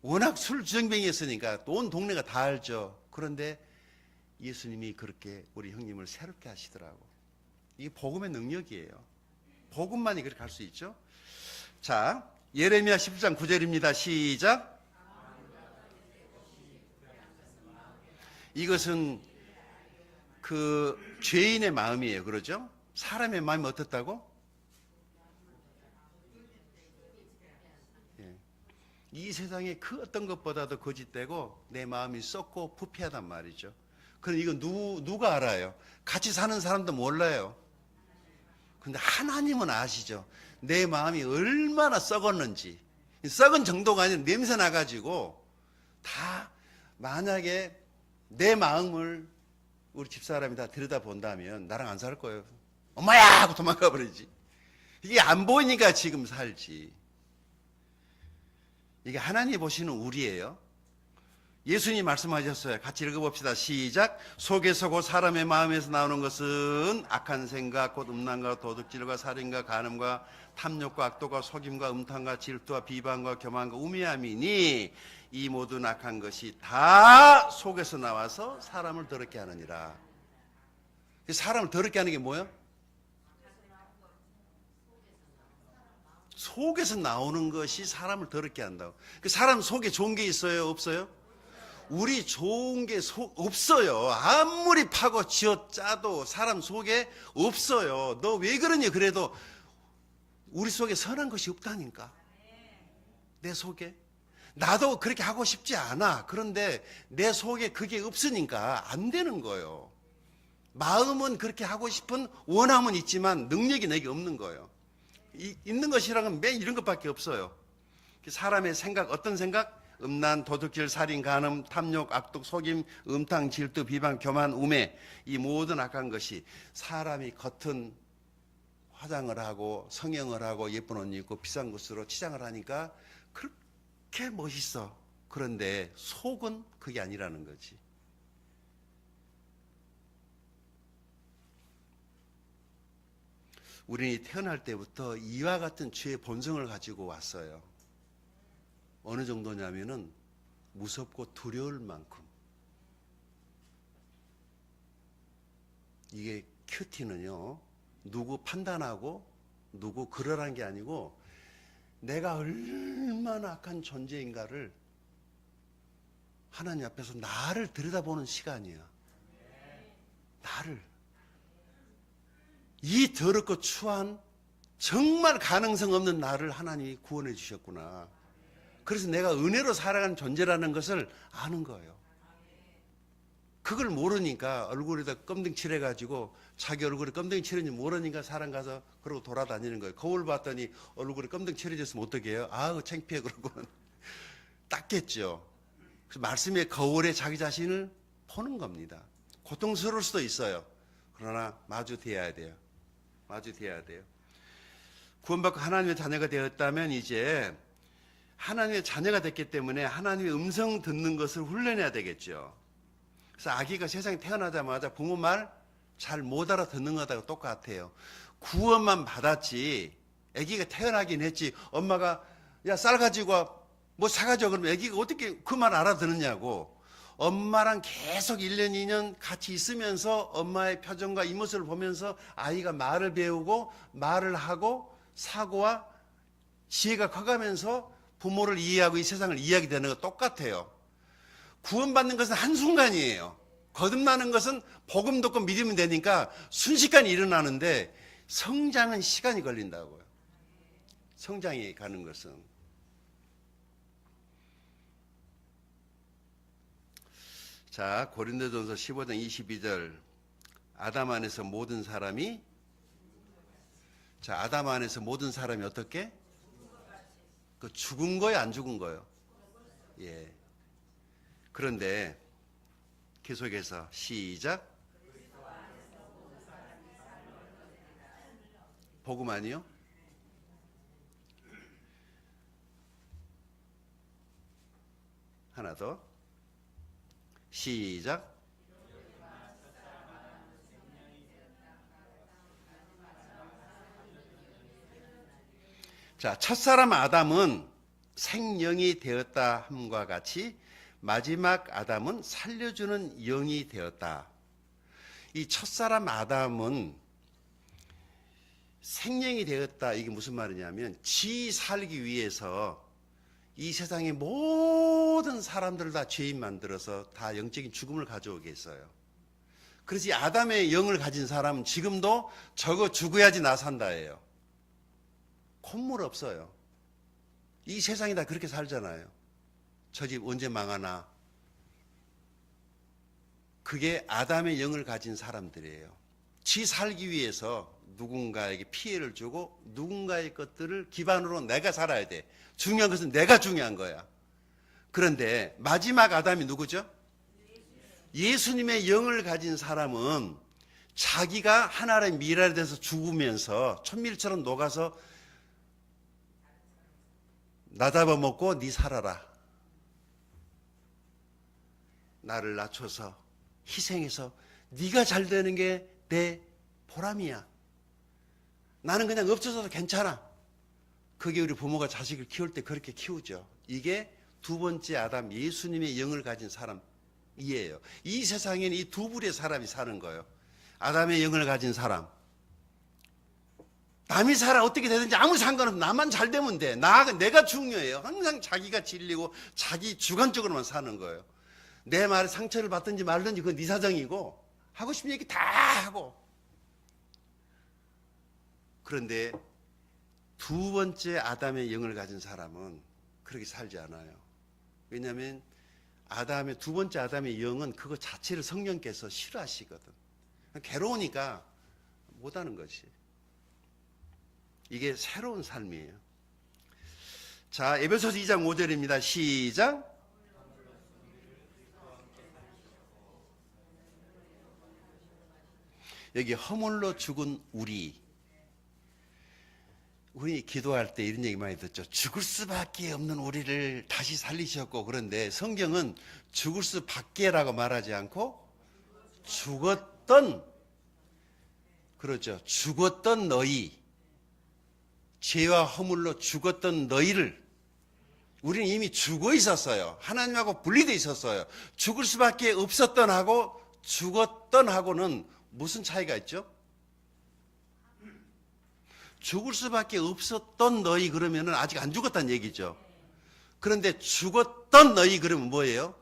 워낙 술 주정뱅이였으니까 온 동네가 다 알죠. 그런데 예수님이 그렇게 우리 형님을 새롭게 하시더라고. 이게 복음의 능력이에요. 복음만이 그렇게 할 수 있죠. 자, 예레미야 10장 9절입니다. 시작. 이것은 그 죄인의 마음이에요. 그러죠? 사람의 마음이 어떻다고? 이 세상에 그 어떤 것보다도 거짓되고 내 마음이 썩고 부패하단 말이죠. 그럼 이거 누가 알아요? 같이 사는 사람도 몰라요. 근데 하나님은 아시죠? 내 마음이 얼마나 썩었는지. 썩은 정도가 아니라 냄새 나가지고 다, 만약에 내 마음을 우리 집사람이 다 들여다본다면 나랑 안 살 거예요. 엄마야! 하고 도망가 버리지. 이게 안 보이니까 지금 살지. 이게 하나님 보시는 우리예요. 예수님 말씀하셨어요. 같이 읽어봅시다. 시작. 속에서 곧 사람의 마음에서 나오는 것은 악한 생각, 곧 음란과 도둑질과 살인과 간음과 탐욕과 악도가 속임과 음탕과 질투와 비방과 교만과 우매함이니 이 모든 악한 것이 다 속에서 나와서 사람을 더럽게 하느니라. 사람을 더럽게 하는 게 뭐예요? 속에서 나오는 것이 사람을 더럽게 한다고. 그 사람 속에 좋은 게 있어요? 없어요? 우리 좋은 게 없어요. 아무리 파고 쥐어 짜도 사람 속에 없어요. 너 왜 그러니? 그래도 우리 속에 선한 것이 없다니까. 내 속에. 나도 그렇게 하고 싶지 않아. 그런데 내 속에 그게 없으니까 안 되는 거예요. 마음은 그렇게 하고 싶은 원함은 있지만 능력이 내게 없는 거예요. 있는 것이랑은 매일 이런 것밖에 없어요. 사람의 생각, 어떤 생각? 음란, 도둑질, 살인, 간음, 탐욕, 악독, 속임, 음탕, 질투, 비방, 교만, 우매. 이 모든 악한 것이 사람이 겉은 화장을 하고 성형을 하고 예쁜 옷 입고 비싼 곳으로 치장을 하니까 그렇게 멋있어. 그런데 속은 그게 아니라는 거지. 우리는 태어날 때부터 이와 같은 죄의 본성을 가지고 왔어요. 어느 정도냐면은 무섭고 두려울 만큼. 이게 큐티는요, 누구 판단하고 누구 그러라는 게 아니고 내가 얼마나 악한 존재인가를 하나님 앞에서 나를 들여다보는 시간이야. 나를. 이 더럽고 추한 정말 가능성 없는 나를 하나님이 구원해 주셨구나. 그래서 내가 은혜로 살아가는 존재라는 것을 아는 거예요. 그걸 모르니까 얼굴에다 껌등 칠해가지고 자기 얼굴에 껌등 칠해는지 모르니까 사람 가서 그러고 돌아다니는 거예요. 거울 봤더니 얼굴에 껌등 칠해졌으면 어떻게 해요? 아우 창피해 그러고는 닦겠죠. 그래서 말씀의 거울에 자기 자신을 보는 겁니다. 고통스러울 수도 있어요. 그러나 마주대해야 돼요. 마주대해야 돼요. 구원받고 하나님의 자녀가 되었다면 이제 하나님의 자녀가 됐기 때문에 하나님의 음성 듣는 것을 훈련해야 되겠죠. 그래서 아기가 세상에 태어나자마자 부모 말 잘 못 알아듣는 것하고 똑같아요. 구원만 받았지 아기가 태어나긴 했지 엄마가 야 쌀 가지고 와, 뭐 사가져 그러면 아기가 어떻게 그 말 알아듣느냐고. 엄마랑 계속 1년 2년 같이 있으면서 엄마의 표정과 이모습을 보면서 아이가 말을 배우고 말을 하고 사고와 지혜가 커가면서 부모를 이해하고 이 세상을 이해하게 되는 거 똑같아요. 구원받는 것은 한순간이에요. 거듭나는 것은 복음 듣고 믿으면 되니까 순식간에 일어나는데 성장은 시간이 걸린다고요. 성장이 가는 것은. 자, 고린도전서 15장 22절. 아담 안에서 모든 사람이 자, 아담 안에서 모든 사람이 어떻게? 그 죽은 거예요, 안 죽은 거예요? 예. 그런데 계속해서 시작. 복음 아니요? 하나 더. 시작. 자, 첫사람 아담은 생명이 되었다 함과 같이 마지막 아담은 살려주는 영이 되었다. 이 첫사람 아담은 생명이 되었다. 이게 무슨 말이냐면 지 살기 위해서 이 세상의 모든 사람들을 다 죄인 만들어서 다 영적인 죽음을 가져오게 했어요. 그래서 이 아담의 영을 가진 사람은 지금도 저거 죽어야지 나 산다예요. 콧물 없어요. 이 세상이 다 그렇게 살잖아요. 저 집 언제 망하나. 그게 아담의 영을 가진 사람들이에요. 지 살기 위해서 누군가에게 피해를 주고 누군가의 것들을 기반으로 내가 살아야 돼. 중요한 것은 내가 중요한 거야. 그런데 마지막 아담이 누구죠? 예수님의 영을 가진 사람은 자기가 하나님의 미랄에 대해서 죽으면서 천밀처럼 녹아서 나 잡아먹고 네 살아라. 나를 낮춰서 희생해서 네가 잘 되는 게 내 보람이야. 나는 그냥 없어져도 괜찮아. 그게 우리 부모가 자식을 키울 때 그렇게 키우죠. 이게 두 번째 아담 예수님의 영을 가진 사람이에요. 이 세상에는 이 두 부류의 사람이 사는 거예요. 아담의 영을 가진 사람. 남이 살아 어떻게 되든지 아무 상관없어. 나만 잘 되면 돼. 내가 중요해요. 항상 자기가 진리고 자기 주관적으로만 사는 거예요. 내 말에 상처를 받든지 말든지 그건 네 사정이고 하고 싶은 얘기 다 하고. 그런데 두 번째 아담의 영을 가진 사람은 그렇게 살지 않아요. 왜냐하면 두 번째 아담의 영은 그거 자체를 성령께서 싫어하시거든. 괴로우니까 못하는 것이. 이게 새로운 삶이에요. 자, 에베소서 2장 5절입니다. 시작. 여기 허물로 죽은 우리 기도할 때 이런 얘기 많이 듣죠. 죽을 수밖에 없는 우리를 다시 살리셨고. 그런데 성경은 죽을 수밖에라고 말하지 않고 죽었던, 그렇죠, 죽었던 너희, 죄와 허물로 죽었던 너희를, 우리는 이미 죽어 있었어요. 하나님하고 분리되어 있었어요. 죽을 수밖에 없었던 하고 죽었던 하고는 무슨 차이가 있죠? 죽을 수밖에 없었던 너희 그러면은 아직 안 죽었다는 얘기죠. 그런데 죽었던 너희 그러면 뭐예요?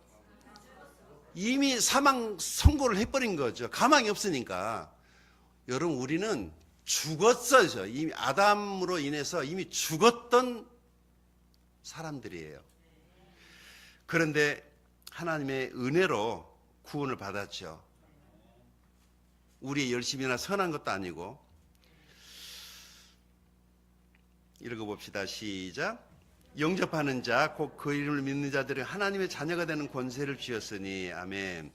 이미 사망 선고를 해버린 거죠. 가망이 없으니까. 여러분, 우리는 죽었어요. 이미 아담으로 인해서 이미 죽었던 사람들이에요. 그런데 하나님의 은혜로 구원을 받았죠. 우리의 열심이나 선한 것도 아니고. 읽어봅시다. 시작. 영접하는 자, 곧 그 이름을 믿는 자들은 하나님의 자녀가 되는 권세를 주셨으니. 아멘.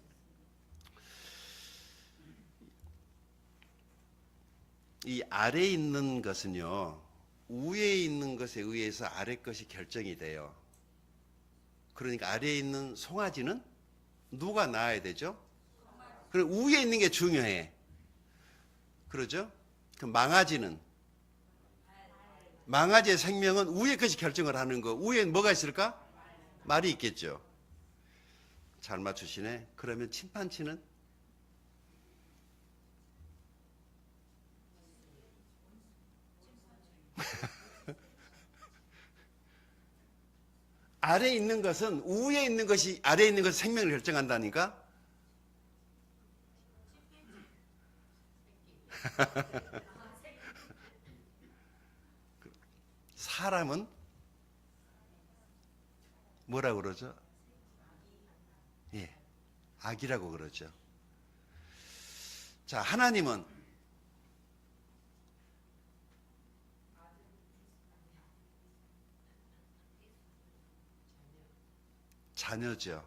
이 아래에 있는 것은요, 위에 있는 것에 의해서 아래 것이 결정이 돼요. 그러니까 아래에 있는 송아지는 누가 낳아야 되죠? 그럼 위에 있는 게 중요해. 그러죠? 그럼 망아지의 생명은 위에 것이 결정을 하는 거. 위에는 뭐가 있을까? 말이 있겠죠. 잘 맞추시네. 그러면 침판치는? 아래에 있는 것은 위에 있는 것이 아래에 있는 것이 생명을 결정한다니까. 사람은 뭐라고 그러죠? 예, 악이라고 그러죠. 자, 하나님은 자녀죠.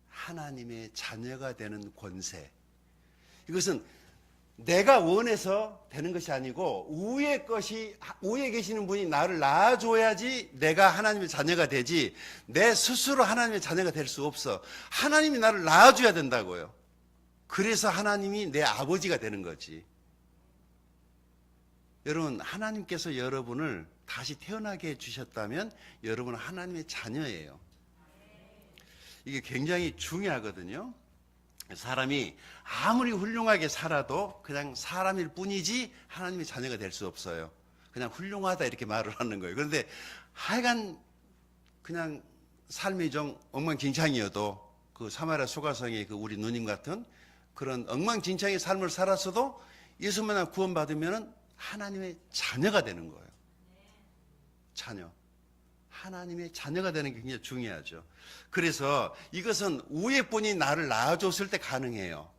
하나님의 자녀가 되는 권세. 이것은 내가 원해서 되는 것이 아니고 위에 계시는 분이 나를 낳아줘야지 내가 하나님의 자녀가 되지, 내 스스로 하나님의 자녀가 될 수 없어. 하나님이 나를 낳아줘야 된다고요. 그래서 하나님이 내 아버지가 되는 거지. 여러분, 하나님께서 여러분을 다시 태어나게 해주셨다면 여러분은 하나님의 자녀예요. 이게 굉장히 중요하거든요. 사람이 아무리 훌륭하게 살아도 그냥 사람일 뿐이지 하나님의 자녀가 될 수 없어요. 그냥 훌륭하다 이렇게 말을 하는 거예요. 그런데 하여간 그냥 삶이 좀 엉망진창이어도 그 사마리아 소가성의 그 우리 누님 같은 그런 엉망진창의 삶을 살았어도 예수만 구원받으면 하나님의 자녀가 되는 거예요. 자녀. 하나님의 자녀가 되는 게 굉장히 중요하죠. 그래서 이것은 위에 분이 나를 낳아줬을 때 가능해요.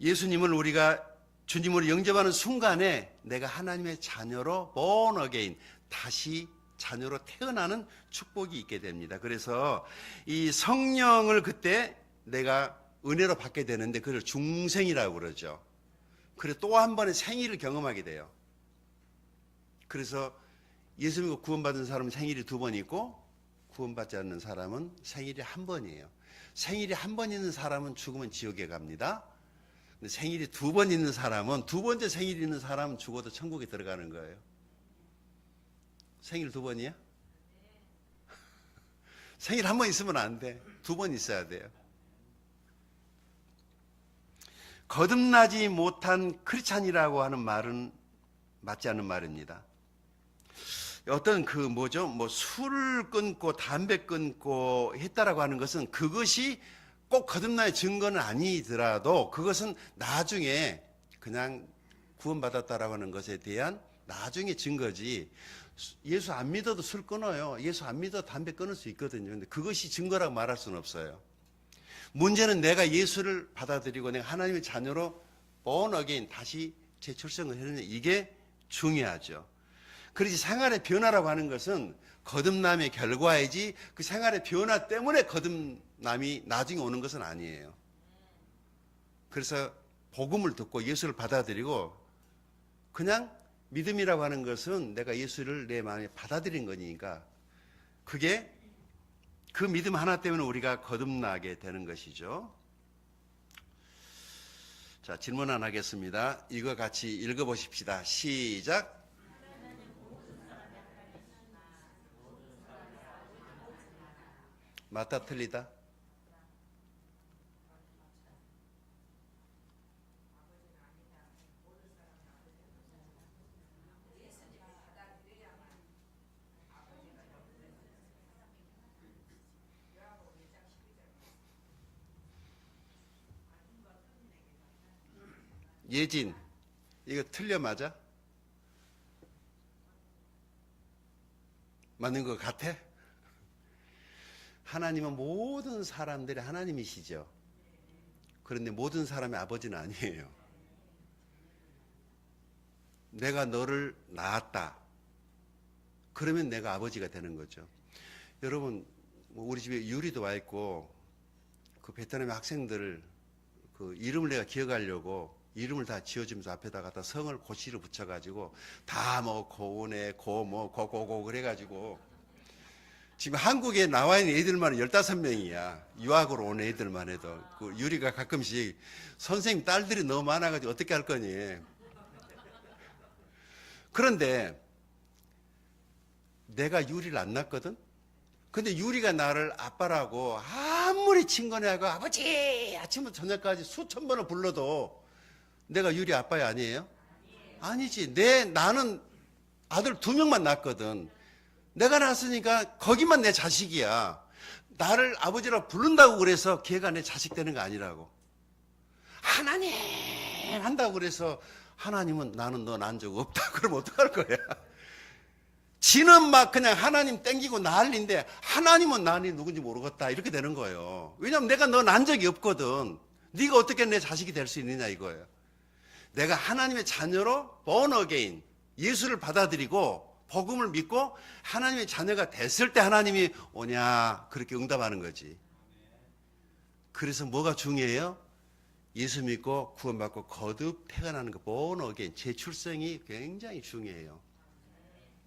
예수님을 우리가 주님으로 영접하는 순간에 내가 하나님의 자녀로 born again, 다시 자녀로 태어나는 축복이 있게 됩니다. 그래서 이 성령을 그때 내가 은혜로 받게 되는데 그걸 중생이라고 그러죠. 그래서 또 한 번의 생일을 경험하게 돼요. 그래서 예수 믿고 구원받은 사람은 생일이 2번 있고 구원받지 않는 사람은 생일이 1번이에요. 생일이 1번 있는 사람은 죽으면 지옥에 갑니다. 근데 생일이 2번 있는 사람은, 2번째 생일이 있는 사람은 죽어도 천국에 들어가는 거예요. 생일 2번이야? 생일 1번 있으면 안 돼. 2번 있어야 돼요. 거듭나지 못한 크리스찬이라고 하는 말은 맞지 않는 말입니다. 어떤 술을 끊고 담배 끊고 했다라고 하는 것은 그것이 꼭 거듭나의 증거는 아니더라도 그것은 나중에 그냥 구원받았다라고 하는 것에 대한 나중에 증거지. 예수 안 믿어도 술 끊어요. 예수 안 믿어도 담배 끊을 수 있거든요. 근데 그것이 증거라고 말할 수는 없어요. 문제는 내가 예수를 받아들이고 내가 하나님의 자녀로 born again, 다시 재출생을 했느냐, 이게 중요하죠. 그렇지 생활의 변화라고 하는 것은 거듭남의 결과이지 그 생활의 변화 때문에 거듭남이 나중에 오는 것은 아니에요. 그래서 복음을 듣고 예수를 받아들이고 그냥 믿음이라고 하는 것은 내가 예수를 내 마음에 받아들인 거니까 그게 그 믿음 하나 때문에 우리가 거듭나게 되는 것이죠. 자, 질문 하나 하겠습니다. 이거 같이 읽어보십시다. 시작. 맞다 틀리다? 예진, 이거 틀려 맞아? 맞는 것 같아? 하나님은 모든 사람들의 하나님이시죠. 그런데 모든 사람의 아버지는 아니에요. 내가 너를 낳았다. 그러면 내가 아버지가 되는 거죠. 여러분, 우리 집에 유리도 와 있고, 그 베트남의 학생들 그 이름을 내가 기억하려고 이름을 다 지어주면서 앞에다 갖다 성을 고시로 붙여가지고 다 뭐 고은혜, 고고 그래가지고 지금 한국에 나와 있는 애들만 15명이야. 유학으로 온 애들만 해도. 그 유리가 가끔씩 선생님 딸들이 너무 많아가지고 어떻게 할 거니. 그런데 내가 유리를 안 낳았거든? 근데 유리가 나를 아빠라고 아무리 친근해하고 아버지 아침부터 저녁까지 수천 번을 불러도 내가 유리 아빠야 아니에요? 아니지. 나는 아들 2명만 낳았거든. 내가 낳았으니까 거기만 내 자식이야. 나를 아버지라고 부른다고 그래서 걔가 내 자식 되는 거 아니라고. 하나님 한다고 그래서 하나님은 나는 너 난 적 없다. 그러면 어떡할 거야? 지는 막 그냥 하나님 땡기고 난리인데 하나님은 나니 누군지 모르겠다 이렇게 되는 거예요. 왜냐하면 내가 너 난 적이 없거든. 네가 어떻게 내 자식이 될 수 있느냐 이거예요. 내가 하나님의 자녀로 born again 예수를 받아들이고 복음을 믿고 하나님의 자녀가 됐을 때 하나님이 오냐 그렇게 응답하는 거지. 그래서 뭐가 중요해요? 예수 믿고 구원받고 거듭 태어나는 거 born again 재출생이 굉장히 중요해요.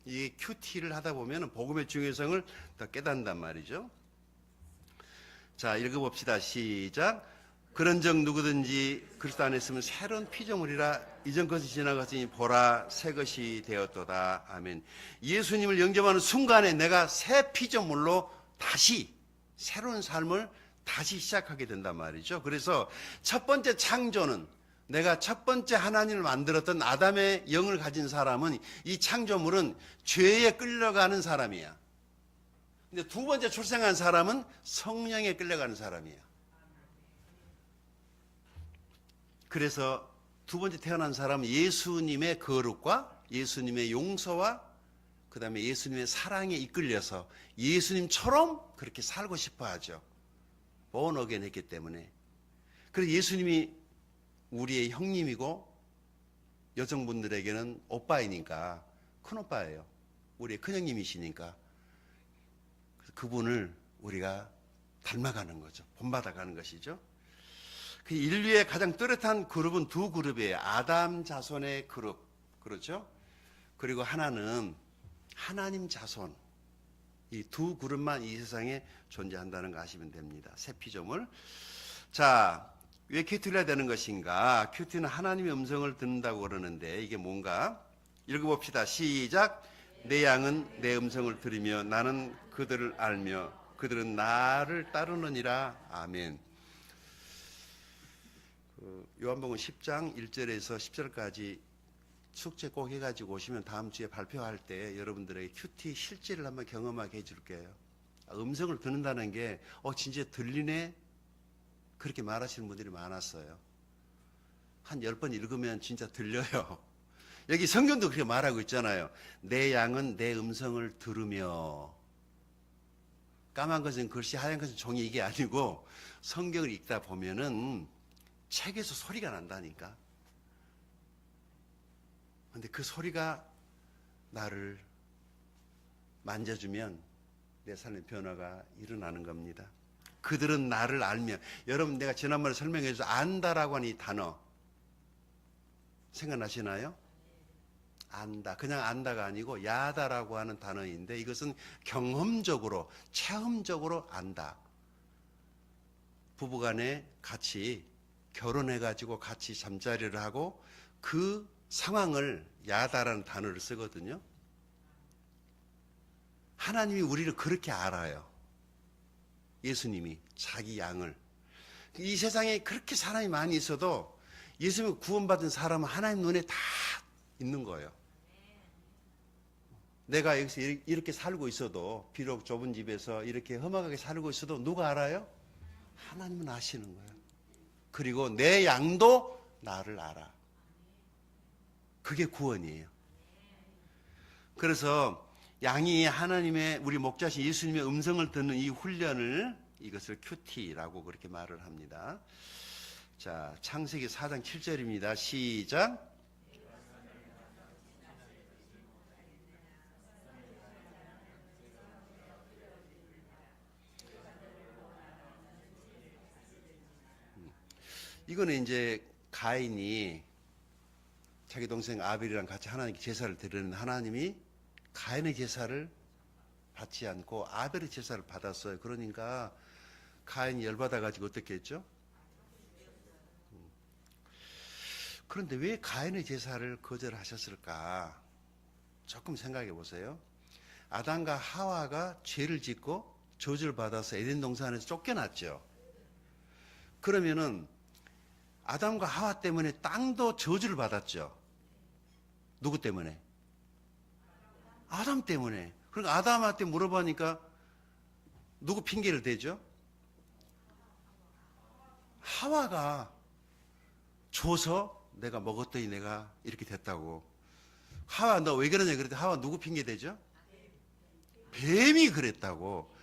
이 큐티를 하다 보면 복음의 중요성을 더 깨닫는단 말이죠. 자, 읽어봅시다. 시작. 그런즉 누구든지 그리스도 안에 있으면 새로운 피조물이라 이전 것이 지나갔으니 보라 새 것이 되었도다. 아멘. 예수님을 영접하는 순간에 내가 새 피조물로 다시 새로운 삶을 다시 시작하게 된단 말이죠. 그래서 첫 번째 창조는 내가 첫 번째 하나님을 만들었던 아담의 영을 가진 사람은 이 창조물은 죄에 끌려가는 사람이야. 근데 두 번째 출생한 사람은 성령에 끌려가는 사람이야. 그래서 두 번째 태어난 사람은 예수님의 거룩과 예수님의 용서와 그 다음에 예수님의 사랑에 이끌려서 예수님처럼 그렇게 살고 싶어 하죠. born again 했기 때문에. 그래서 예수님이 우리의 형님이고 여성분들에게는 오빠이니까 큰오빠예요. 우리의 큰형님이시니까 그분을 우리가 닮아가는 거죠. 본받아가는 것이죠. 그 인류의 가장 뚜렷한 그룹은 두 그룹이에요. 아담 자손의 그룹, 그렇죠? 그리고 하나는 하나님 자손. 이 두 그룹만 이 세상에 존재한다는 거 아시면 됩니다. 새 피조물. 자, 왜 큐티를 해야 되는 것인가? 큐티는 하나님의 음성을 듣는다고 그러는데 이게 뭔가? 읽어봅시다. 시작. 내 양은 내 음성을 들으며 나는 그들을 알며 그들은 나를 따르느니라. 아멘. 요한복음 10장 1절에서 10절까지 숙제 꼭 해가지고 오시면 다음 주에 발표할 때 여러분들에게 큐티 실제를 한번 경험하게 해줄게요. 음성을 듣는다는 게 진짜 들리네? 그렇게 말하시는 분들이 많았어요. 한 10번 읽으면 진짜 들려요. 여기 성경도 그렇게 말하고 있잖아요. 내 양은 내 음성을 들으며. 까만 것은 글씨, 하얀 것은 종이 이게 아니고 성경을 읽다 보면은 책에서 소리가 난다니까. 근데 그 소리가 나를 만져주면 내 삶의 변화가 일어나는 겁니다. 그들은 나를 알며. 여러분 내가 지난번에 설명해 줘서 안다라고 하는 이 단어 생각나시나요? 안다. 그냥 안다가 아니고 야다라고 하는 단어인데 이것은 경험적으로 체험적으로 안다. 부부간에 같이 결혼해가지고 같이 잠자리를 하고 그 상황을 야다라는 단어를 쓰거든요. 하나님이 우리를 그렇게 알아요. 예수님이 자기 양을. 이 세상에 그렇게 사람이 많이 있어도 예수님을 구원받은 사람은 하나님 눈에 다 있는 거예요. 내가 여기서 이렇게 살고 있어도 비록 좁은 집에서 이렇게 험악하게 살고 있어도 누가 알아요? 하나님은 아시는 거예요. 그리고 내 양도 나를 알아. 그게 구원이에요. 그래서 양이 하나님의 우리 목자신 예수님의 음성을 듣는 이 훈련을 이것을 큐티라고 그렇게 말을 합니다. 자, 창세기 4장 7절입니다. 시작. 이거는 이제 가인이 자기 동생 아벨이랑 같이 하나님께 제사를 드리는 하나님이 가인의 제사를 받지 않고 아벨의 제사를 받았어요. 그러니까 가인이 열받아가지고 어떻게 했죠? 그런데 왜 가인의 제사를 거절하셨을까? 조금 생각해 보세요. 아담과 하와가 죄를 짓고 저주를 받아서 에덴 동산에서 쫓겨났죠. 그러면은 아담과 하와 때문에 땅도 저주를 받았죠. 누구 때문에? 아담 때문에. 그러니까 아담한테 물어보니까 누구 핑계를 대죠? 하와가 줘서 내가 먹었더니 내가 이렇게 됐다고. 하와 너 왜 그러냐 그랬더니 하와 누구 핑계 대죠? 뱀이 그랬다고.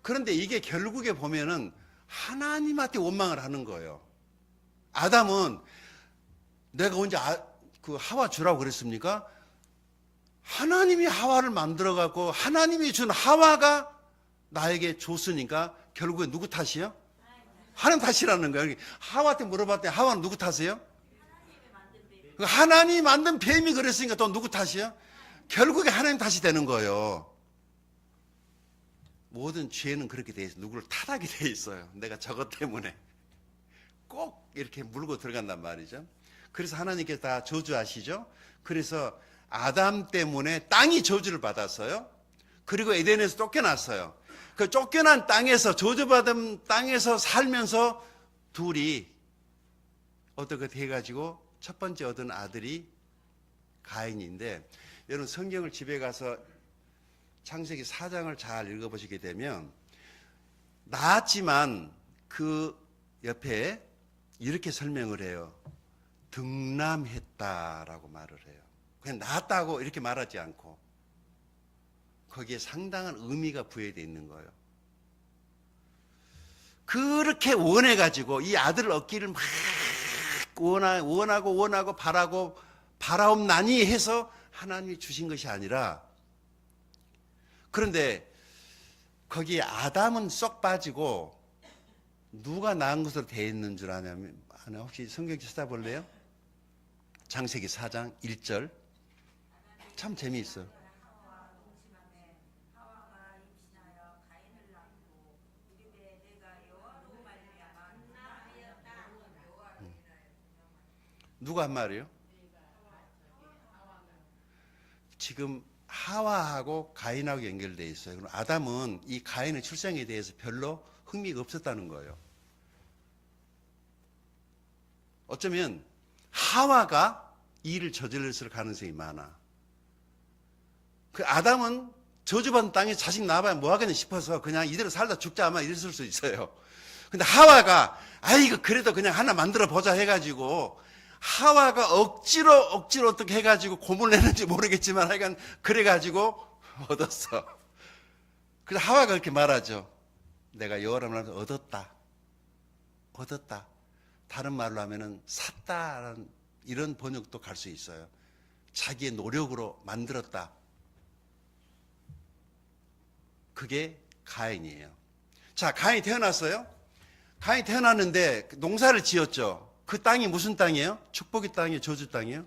그런데 이게 결국에 보면은 하나님한테 원망을 하는 거예요. 아담은 내가 언제 그 하와 주라고 그랬습니까? 하나님이 하와를 만들어 갖고 하나님이 준 하와가 나에게 줬으니까 결국에 누구 탓이요? 하나님 탓이라는 거예요. 하와한테 물어봤더니 하와는 누구 탓이에요? 하나님이 만든 뱀이 그랬으니까 또 누구 탓이요? 결국에 하나님 탓이 되는 거예요. 모든 죄는 그렇게 돼 있어요. 누구를 탓하게 돼 있어요. 내가 저것 때문에 꼭 이렇게 물고 들어간단 말이죠. 그래서 하나님께서 다 저주하시죠. 그래서 아담 때문에 땅이 저주를 받았어요. 그리고 에덴에서 쫓겨났어요. 그 쫓겨난 땅에서 저주받은 땅에서 살면서 둘이 어떻게 돼가지고 첫 번째 얻은 아들이 가인인데, 여러분 성경을 집에 가서 창세기 4장을 잘 읽어보시게 되면 낳았지만 그 옆에 이렇게 설명을 해요. 등남했다라고 말을 해요. 그냥 낳았다고 이렇게 말하지 않고 거기에 상당한 의미가 부여되어 있는 거예요. 그렇게 원해가지고 이 아들을 얻기를 막 원하고 바라고 바라옵나니 해서 하나님이 주신 것이 아니라, 그런데 거기에 아담은 쏙 빠지고 누가 낳은 것으로 되어 있는 줄 아냐면, 혹시 성경 찾아볼래요? 창세기 4장 1절. 참 재미있어요. 누가 한 말이에요? 지금 하와하고 가인하고 연결되어 있어요. 그럼 아담은 이 가인의 출생에 대해서 별로 흥미가 없었다는 거예요. 어쩌면 하와가 이 일을 저질렀을 가능성이 많아. 그 아담은 저주받은 땅에 자식 낳아봐야 뭐하겠냐 싶어서 그냥 이대로 살다 죽자 아마 이랬을 수 있어요. 근데 하와가 아이고 그래도 그냥 하나 만들어 보자 해가지고, 하와가 억지로 어떻게 해가지고 고문을 했는지 모르겠지만 하여간 그래가지고 얻었어. 그래서 하와가 그렇게 말하죠. 내가 여호와를 얻었다. 다른 말로 하면은 샀다라는 이런 번역도 갈 수 있어요. 자기의 노력으로 만들었다. 그게 가인이에요. 자, 가인이 태어났어요. 가인이 태어났는데 농사를 지었죠. 그 땅이 무슨 땅이에요? 축복의 땅이에요? 저주 땅이에요?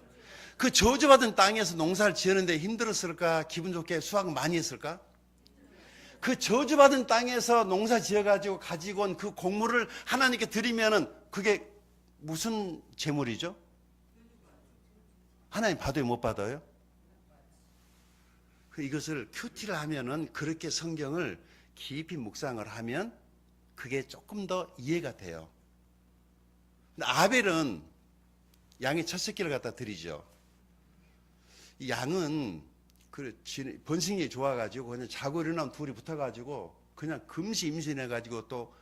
그 저주받은 땅에서 농사를 지었는데 힘들었을까? 기분 좋게 수확 많이 했을까? 그 저주받은 땅에서 농사 지어가지고 가지고 온 그 곡물을 하나님께 드리면은 그게 무슨 재물이죠? 하나님 받아요, 못 받아요? 이것을 큐티를 하면은, 그렇게 성경을 깊이 묵상을 하면 그게 조금 더 이해가 돼요. 근데 아벨은 양의 첫 새끼를 갖다 드리죠. 이 양은 번식이 좋아가지고 그냥 자고 일어나면 둘이 붙어가지고 그냥 금시 임신해가지고 또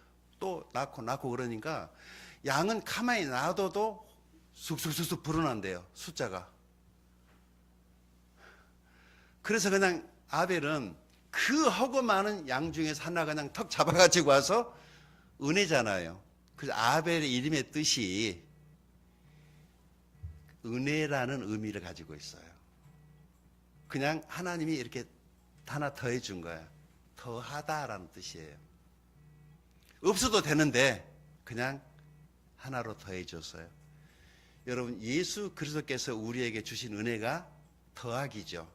낳고 그러니까 양은 가만히 놔둬도 쑥쑥쑥쑥 불어난대요, 숫자가. 그래서 그냥 아벨은 그 허고 많은 양 중에서 하나 그냥 턱 잡아가지고 와서 은혜잖아요. 그래서 아벨의 이름의 뜻이 은혜라는 의미를 가지고 있어요. 그냥 하나님이 이렇게 하나 더해 준 거야. 더하다라는 뜻이에요. 없어도 되는데 그냥 하나로 더해 줬어요. 여러분, 예수 그리스도께서 우리에게 주신 은혜가 더하기죠.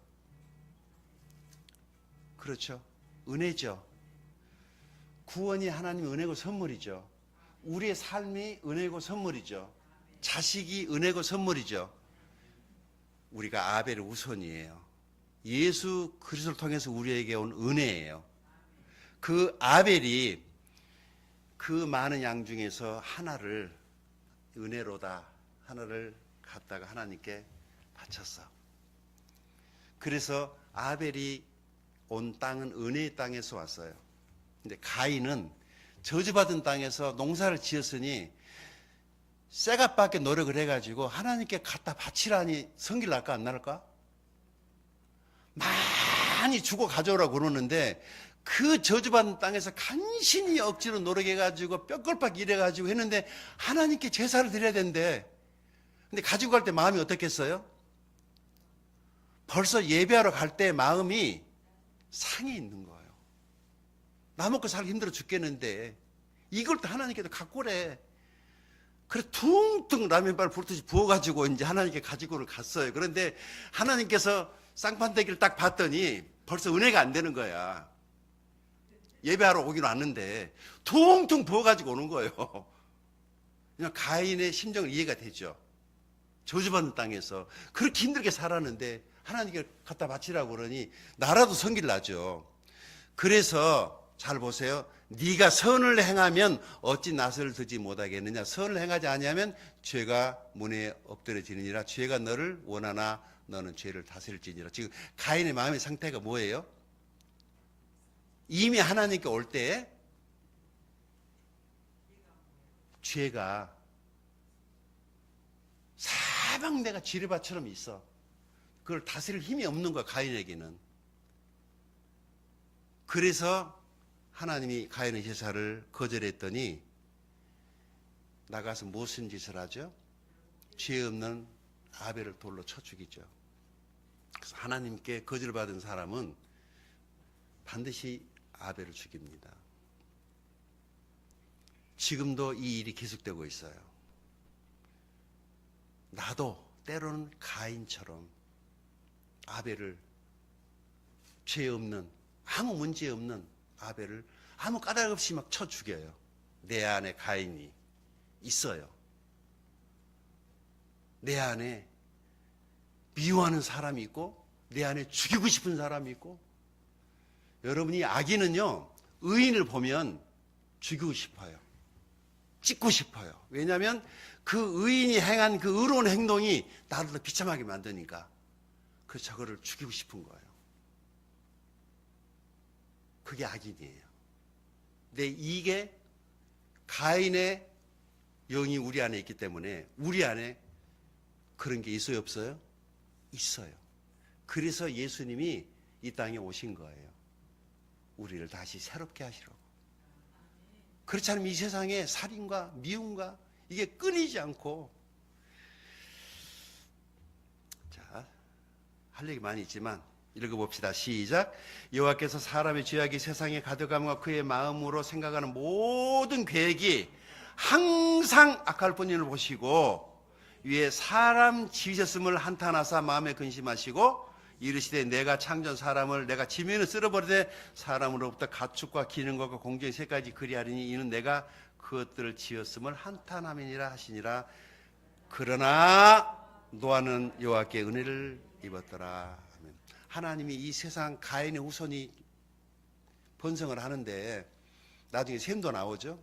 그렇죠? 은혜죠. 구원이 하나님의 은혜고 선물이죠. 우리의 삶이 은혜고 선물이죠. 자식이 은혜고 선물이죠. 우리가 아벨의 후손이에요. 예수 그리스도를 통해서 우리에게 온 은혜예요. 그 아벨이 그 많은 양 중에서 하나를 은혜로다 하나를 갖다가 하나님께 바쳤어. 그래서 아벨이 온 땅은 은혜의 땅에서 왔어요. 근데 가인은 저주받은 땅에서 농사를 지었으니 쇠값밖에 노력을 해가지고 하나님께 갖다 바치라니 성질 날까 안 날까? 많이 주고 가져오라고 그러는데 그 저주받은 땅에서 간신히 억지로 노력해가지고 뼈골박 일해가지고 했는데 하나님께 제사를 드려야 된대. 근데 가지고 갈 때 마음이 어떻겠어요? 벌써 예배하러 갈 때 마음이 상해 있는 거예요. 나 먹고 살기 힘들어 죽겠는데 이걸 또 하나님께도 갖고 오래. 그래 퉁퉁 라면발 부르듯이 부어가지고 이제 하나님께 가지고를 갔어요. 그런데 하나님께서 쌍판대기를 딱 봤더니 벌써 은혜가 안 되는 거야. 예배하러 오긴 왔는데 퉁퉁 부어가지고 오는 거예요. 그냥 가인의 심정을 이해가 되죠. 저주받는 땅에서 그렇게 힘들게 살았는데 하나님께 갖다 바치라고 그러니 나라도 성질 나죠. 그래서 잘 보세요. 네가 선을 행하면 어찌 낯을 들지 못하겠느냐. 선을 행하지 아니하면 죄가 문에 엎드려지느니라. 죄가 너를 원하나 너는 죄를 다스릴지니라. 지금 가인의 마음의 상태가 뭐예요? 이미 하나님께 올 때 죄가 사방내가 지뢰밭처럼 있어. 그걸 다스릴 힘이 없는 거야, 가인에게는. 그래서 하나님이 가인의 제사를 거절했더니 나가서 무슨 짓을 하죠? 죄 없는 아벨을 돌로 쳐 죽이죠. 그래서 하나님께 거절받은 사람은 반드시 아벨을 죽입니다. 지금도 이 일이 계속되고 있어요. 나도 때로는 가인처럼 아벨을, 죄 없는, 아무 문제 없는 아벨을 아무 까닭 없이 막 쳐 죽여요. 내 안에 가인이 있어요. 내 안에 미워하는 사람이 있고 내 안에 죽이고 싶은 사람이 있고. 여러분이 악인은요, 의인을 보면 죽이고 싶어요. 찍고 싶어요. 왜냐하면 그 의인이 행한 그 의로운 행동이 나를 더 비참하게 만드니까. 그래서 저거를 죽이고 싶은 거예요. 그게 악인이에요. 근데 이게 가인의 영이 우리 안에 있기 때문에 우리 안에 그런 게 있어요, 없어요? 있어요. 그래서 예수님이 이 땅에 오신 거예요. 우리를 다시 새롭게 하시라고. 그렇지 않으면 이 세상에 살인과 미움과 이게 끊이지 않고, 자, 할 얘기 많이 있지만 읽어봅시다. 시작. 여호와께서 사람의 죄악이 세상에 가득함과 그의 마음으로 생각하는 모든 계획이 항상 악할 뿐임을 보시고 위에 사람 지으셨음을 한탄하사 마음에 근심하시고 이르시되 내가 창조한 사람을 내가 지면에 쓸어버리되 사람으로부터 가축과 기능과 공중의 새까지 그리하리니 이는 내가 그것들을 지었음을 한탄함이니라 하시니라. 그러나 노아는 여호와께 은혜를 입었더라. 아멘. 하나님이 이 세상 가인의 후손이 번성을 하는데 나중에 셈도 나오죠.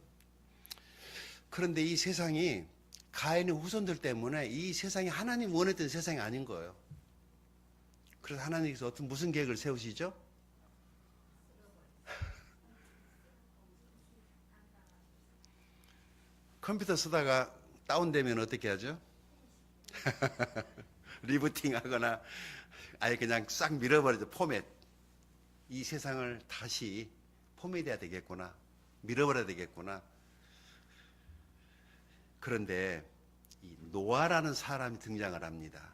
그런데 이 세상이 가인의 후손들 때문에 이 세상이 하나님 원했던 세상이 아닌 거예요. 그래서 하나님께서 무슨 계획을 세우시죠? 컴퓨터 쓰다가 다운되면 어떻게 하죠? 리부팅 하거나 아예 그냥 싹 밀어버리죠. 포맷. 이 세상을 다시 포맷해야 되겠구나, 밀어버려야 되겠구나. 그런데 이 노아라는 사람이 등장을 합니다.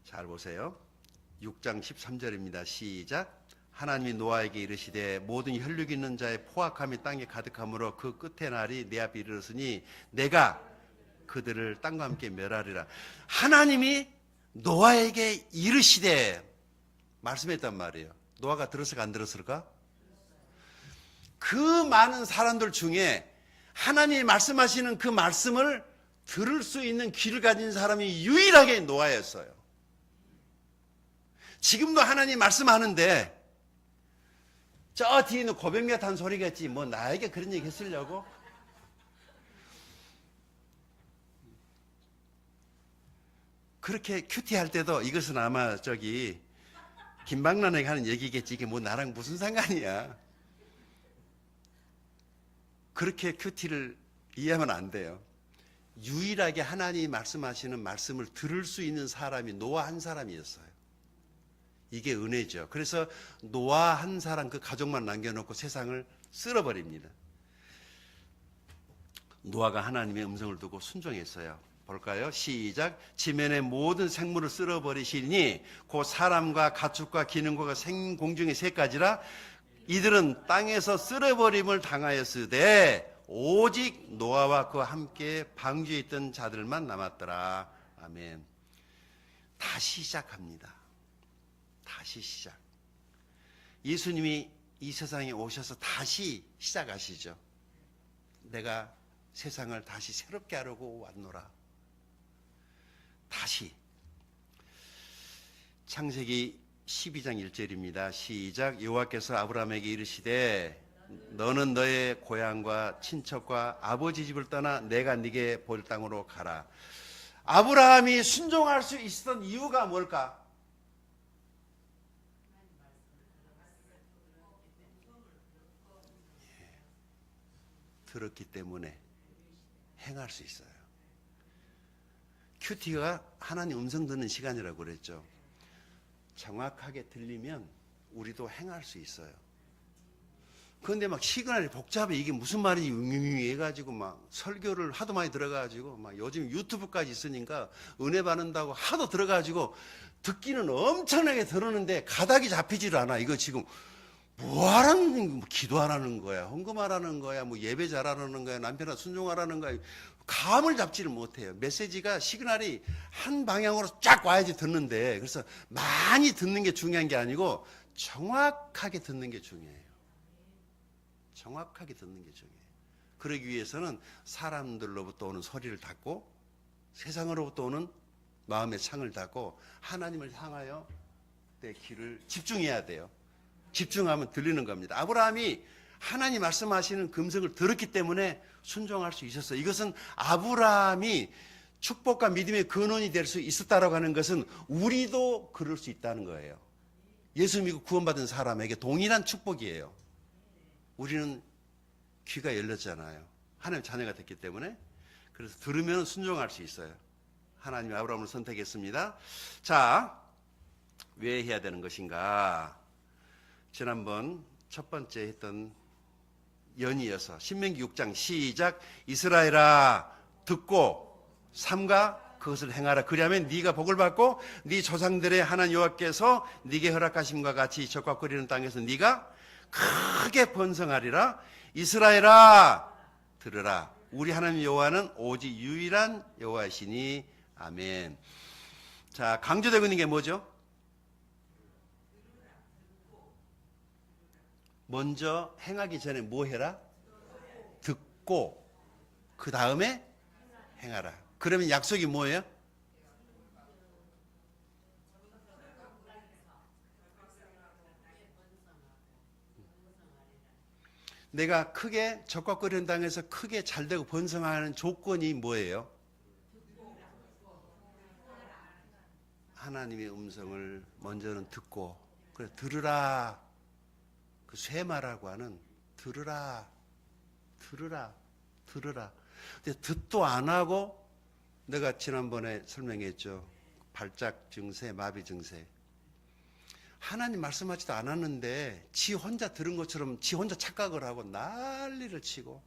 잘 보세요. 6장 13절입니다. 시작. 하나님이 노아에게 이르시되 모든 혈육 있는 자의 포악함이 땅에 가득하므로 그 끝의 날이 내 앞에 이르렀으니 내가 그들을 땅과 함께 멸하리라. 하나님이 노아에게 이르시되 말씀했단 말이에요. 노아가 들었을까 안 들었을까? 그 많은 사람들 중에 하나님이 말씀하시는 그 말씀을 들을 수 있는 귀를 가진 사람이 유일하게 노아였어요. 지금도 하나님 말씀하는데 저 뒤에 있는 고백며 탄 소리겠지 뭐 나에게 그런 얘기 했으려고. 그렇게 큐티할 때도 이것은 아마 저기 김박란에게 하는 얘기겠지, 이게 뭐 나랑 무슨 상관이야. 그렇게 큐티를 이해하면 안 돼요. 유일하게 하나님이 말씀하시는 말씀을 들을 수 있는 사람이 노아 한 사람이었어요. 이게 은혜죠. 그래서 노아 한 사람 그 가족만 남겨놓고 세상을 쓸어버립니다. 노아가 하나님의 음성을 듣고 순종했어요. 볼까요? 시작. 지면의 모든 생물을 쓸어버리시니 곧 사람과 가축과 기능과 생공중의 새 가지라. 이들은 땅에서 쓸어버림을 당하였으되 오직 노아와 그와 함께 방주에 있던 자들만 남았더라. 아멘. 다시 시작합니다. 다시 시작. 예수님이 이 세상에 오셔서 다시 시작하시죠. 내가 세상을 다시 새롭게 하려고 왔노라. 다시. 창세기 12장 1절입니다. 시작. 여호와께서 아브라함에게 이르시되 너는 너의 고향과 친척과 아버지 집을 떠나 내가 네게 볼 땅으로 가라. 아브라함이 순종할 수 있었던 이유가 뭘까? 들었기 때문에 행할 수 있어요. 큐티가 하나님 음성 듣는 시간이라고 그랬죠. 정확하게 들리면 우리도 행할 수 있어요. 그런데 막 시그널이 복잡해. 이게 무슨 말인지 웅웅웅 해가지고 막 설교를 하도 많이 들어가지고 막 요즘 유튜브까지 있으니까 은혜 받는다고 하도 들어가지고 듣기는 엄청나게 들었는데 가닥이 잡히질 않아. 이거 지금 뭐 하라는, 뭐 기도하라는 거야, 헌금하라는 거야, 뭐 예배 잘하라는 거야, 남편한테 순종하라는 거야. 감을 잡지를 못해요. 메시지가 시그널이 한 방향으로 쫙 와야지 듣는데, 그래서 많이 듣는 게 중요한 게 아니고 정확하게 듣는 게 중요해요. 정확하게 듣는 게 중요해요. 그러기 위해서는 사람들로부터 오는 소리를 닫고 세상으로부터 오는 마음의 창을 닫고 하나님을 향하여 내 귀를 집중해야 돼요. 집중하면 들리는 겁니다. 아브라함이 하나님 말씀하시는 음성을 들었기 때문에 순종할 수 있었어요. 이것은 아브라함이 축복과 믿음의 근원이 될 수 있었다라고 하는 것은 우리도 그럴 수 있다는 거예요. 예수 믿고 구원받은 사람에게 동일한 축복이에요. 우리는 귀가 열렸잖아요. 하나님 자녀가 됐기 때문에. 그래서 들으면 순종할 수 있어요. 하나님이 아브라함을 선택했습니다. 자, 왜 해야 되는 것인가? 지난번 첫 번째 했던 연이어서 신명기 6장 시작. 이스라엘아 듣고 삼가 그것을 행하라. 그리하면 네가 복을 받고 네 조상들의 하나님 여호와께서 네게 허락하심과 같이 적과거리는 땅에서 네가 크게 번성하리라. 이스라엘아 들으라. 우리 하나님 여호와는 오직 유일한 여호와이시니. 아멘. 자, 강조되고 있는 게 뭐죠? 먼저 행하기 전에 뭐 해라? 듣고 그 다음에 행하라. 그러면 약속이 뭐예요? 내가 크게 적과거리는 땅에서 크게 잘되고 번성하는 조건이 뭐예요? 하나님의 음성을 먼저는 듣고, 그래 들으라. 그 쇠마라고 하는 들으라, 들으라, 들으라. 근데 듣도 안 하고, 내가 지난번에 설명했죠. 발작 증세, 마비 증세. 하나님 말씀하지도 않았는데 지 혼자 들은 것처럼 지 혼자 착각을 하고 난리를 치고.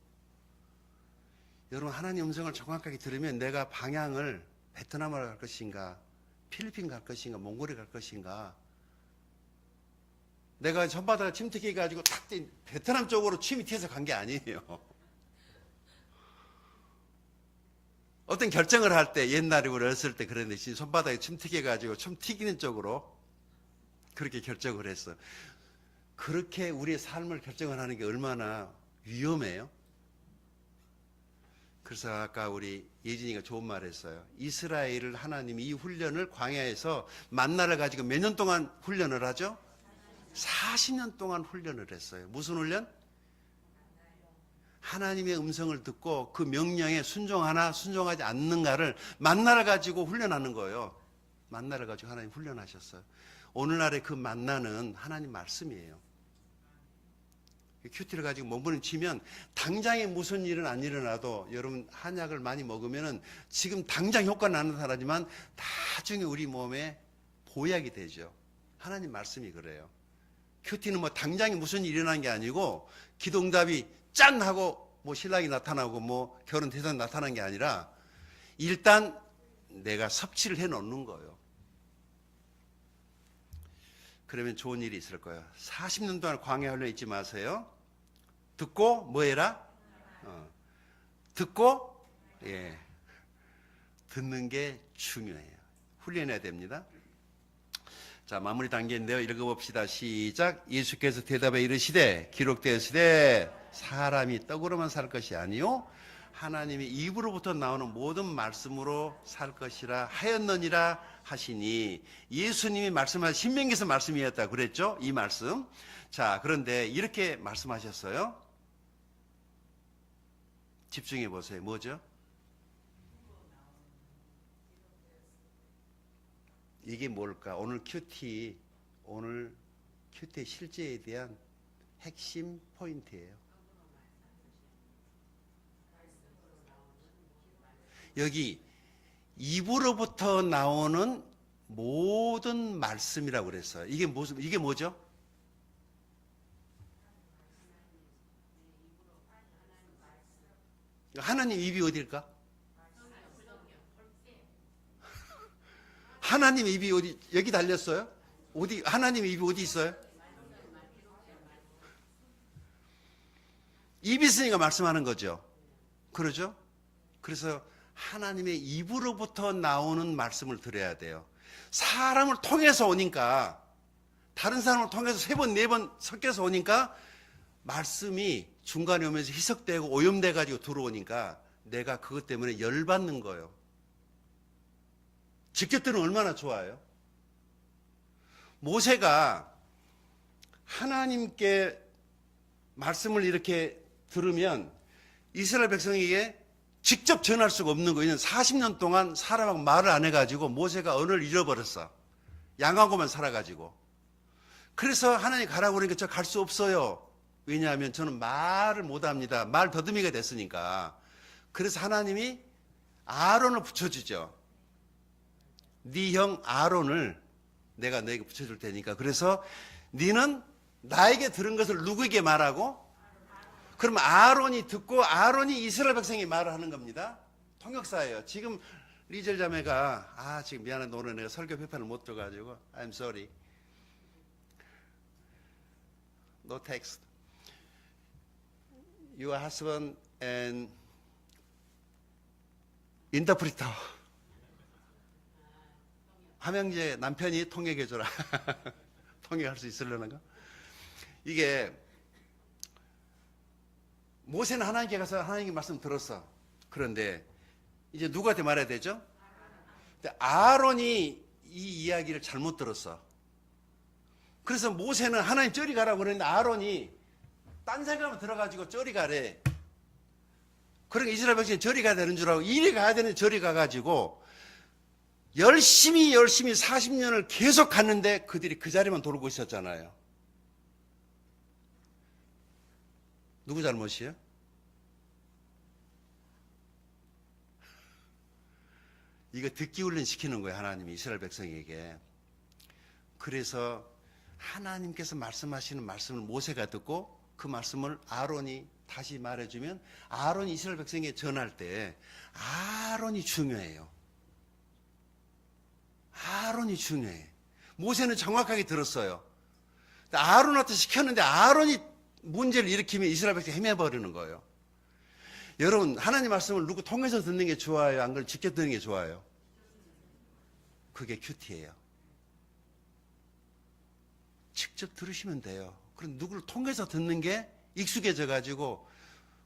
여러분, 하나님 음성을 정확하게 들으면 내가 방향을 베트남으로 갈 것인가, 필리핀 갈 것인가, 몽골에 갈 것인가. 내가 손바닥에 침튀기 가지고 탁 베트남 쪽으로 침이 튀어서 간 게 아니에요. 어떤 결정을 할 때, 옛날에 우리 어렸을 때 그랬는데 손바닥에 침 튀겨가지고 침 튀기는 쪽으로 그렇게 결정을 했어. 그렇게 우리의 삶을 결정을 하는 게 얼마나 위험해요. 그래서 아까 우리 예진이가 좋은 말 했어요. 이스라엘을 하나님이 이 훈련을 광야에서 만나를 가지고 몇 년 동안 훈련을 하죠? 40년 동안 훈련을 했어요. 무슨 훈련? 하나님의 음성을 듣고 그 명령에 순종하나 순종하지 않는가를 만나를 가지고 훈련하는 거예요. 만나를 가지고 하나님 훈련하셨어요. 오늘날의 그 만나는 하나님 말씀이에요. 큐티를 가지고 몸부림치면 당장에 무슨 일은 안 일어나도, 여러분 한약을 많이 먹으면은 지금 당장 효과 나타나지만 나중에 우리 몸에 보약이 되죠. 하나님 말씀이 그래요. 큐티는 뭐 당장에 무슨 일이 일어난 게 아니고 기도응답이 짠 하고 뭐 신랑이 나타나고 뭐 결혼 대상 나타난 게 아니라 일단 내가 섭취를 해 놓는 거예요. 그러면 좋은 일이 있을 거예요. 40년 동안 광야 훈련 잊지 마세요. 듣고 뭐 해라? 듣고, 예, 듣는 게 중요해요. 훈련해야 됩니다. 자, 마무리 단계인데요. 읽어봅시다. 시작. 예수께서 대답해 이르시되 기록되었으되 사람이 떡으로만 살 것이 아니요 하나님의 입으로부터 나오는 모든 말씀으로 살 것이라 하였느니라 하시니, 예수님이 말씀하신 신명기에서 말씀이었다 그랬죠? 이 말씀. 자, 그런데 이렇게 말씀하셨어요. 집중해 보세요. 뭐죠? 이게 뭘까? 오늘 큐티의 실제에 대한 핵심 포인트예요. 여기 입으로부터 나오는 모든 말씀이라고 그랬어요. 이게 뭐죠? 하나님 입이 어디일까? 하나님 입이 어디, 여기 달렸어요? 어디, 하나님 입이 어디 있어요? 입이 있으니까 말씀하는 거죠. 그러죠? 그래서 하나님의 입으로부터 나오는 말씀을 들어야 돼요. 사람을 통해서 오니까, 다른 사람을 통해서 3번, 4번 섞여서 오니까 말씀이 중간에 오면서 희석되고 오염돼 가지고 들어오니까 내가 그것 때문에 열받는 거예요. 직접 들으면 얼마나 좋아요. 모세가 하나님께 말씀을 이렇게 들으면 이스라엘 백성에게 직접 전할 수가 없는 거예요. 40년 동안 사람하고 말을 안 해가지고 모세가 언어를 잃어버렸어. 양하고만 살아가지고. 그래서 하나님 가라고 그러니까 저 갈 수 없어요. 왜냐하면 저는 말을 못합니다. 말 더듬이가 됐으니까. 그래서 하나님이 아론을 붙여주죠. 네 형 아론을 내가 너에게 붙여줄 테니까. 그래서 너는 나에게 들은 것을 누구에게 말하고? 그럼 아론이 듣고 아론이 이스라엘 백성이 말을 하는 겁니다. 통역사예요. 지금 리젤 자매가 지금 미안한데 오늘 내가 설교 회판을 못 들어가지고 I'm sorry. No text. Your husband and interpreter. 함영재 남편이 통역해줘라. 통역할 수 있으려는가? 이게 모세는 하나님께 가서 하나님께 말씀 들었어. 그런데 이제 누구한테 말해야 되죠? 아론이 이 이야기를 잘못 들었어. 그래서 모세는 하나님 저리 가라고 그랬는데 아론이 딴 생각만 들어가지고 저리 가래. 그러니까 이스라엘 백성이 저리 가야 되는 줄 알고 이리 가야 되는데 저리 가가지고 열심히 40년을 계속 갔는데 그들이 그 자리만 돌고 있었잖아요. 누구 잘못이에요? 이거 듣기 훈련 시키는 거예요. 하나님이 이스라엘 백성에게. 그래서 하나님께서 말씀하시는 말씀을 모세가 듣고 그 말씀을 아론이 다시 말해주면 아론이 이스라엘 백성에게 전할 때 아론이 중요해요. 아론이 중요해. 모세는 정확하게 들었어요. 아론한테 시켰는데 아론이 문제를 일으키면 이스라엘 백성이 헤매버리는 거예요. 여러분, 하나님 말씀을 누구 통해서 듣는 게 좋아요? 안 그러면 직접 듣는 게 좋아요? 그게 큐티예요. 직접 들으시면 돼요. 그럼 누구를 통해서 듣는 게 익숙해져 가지고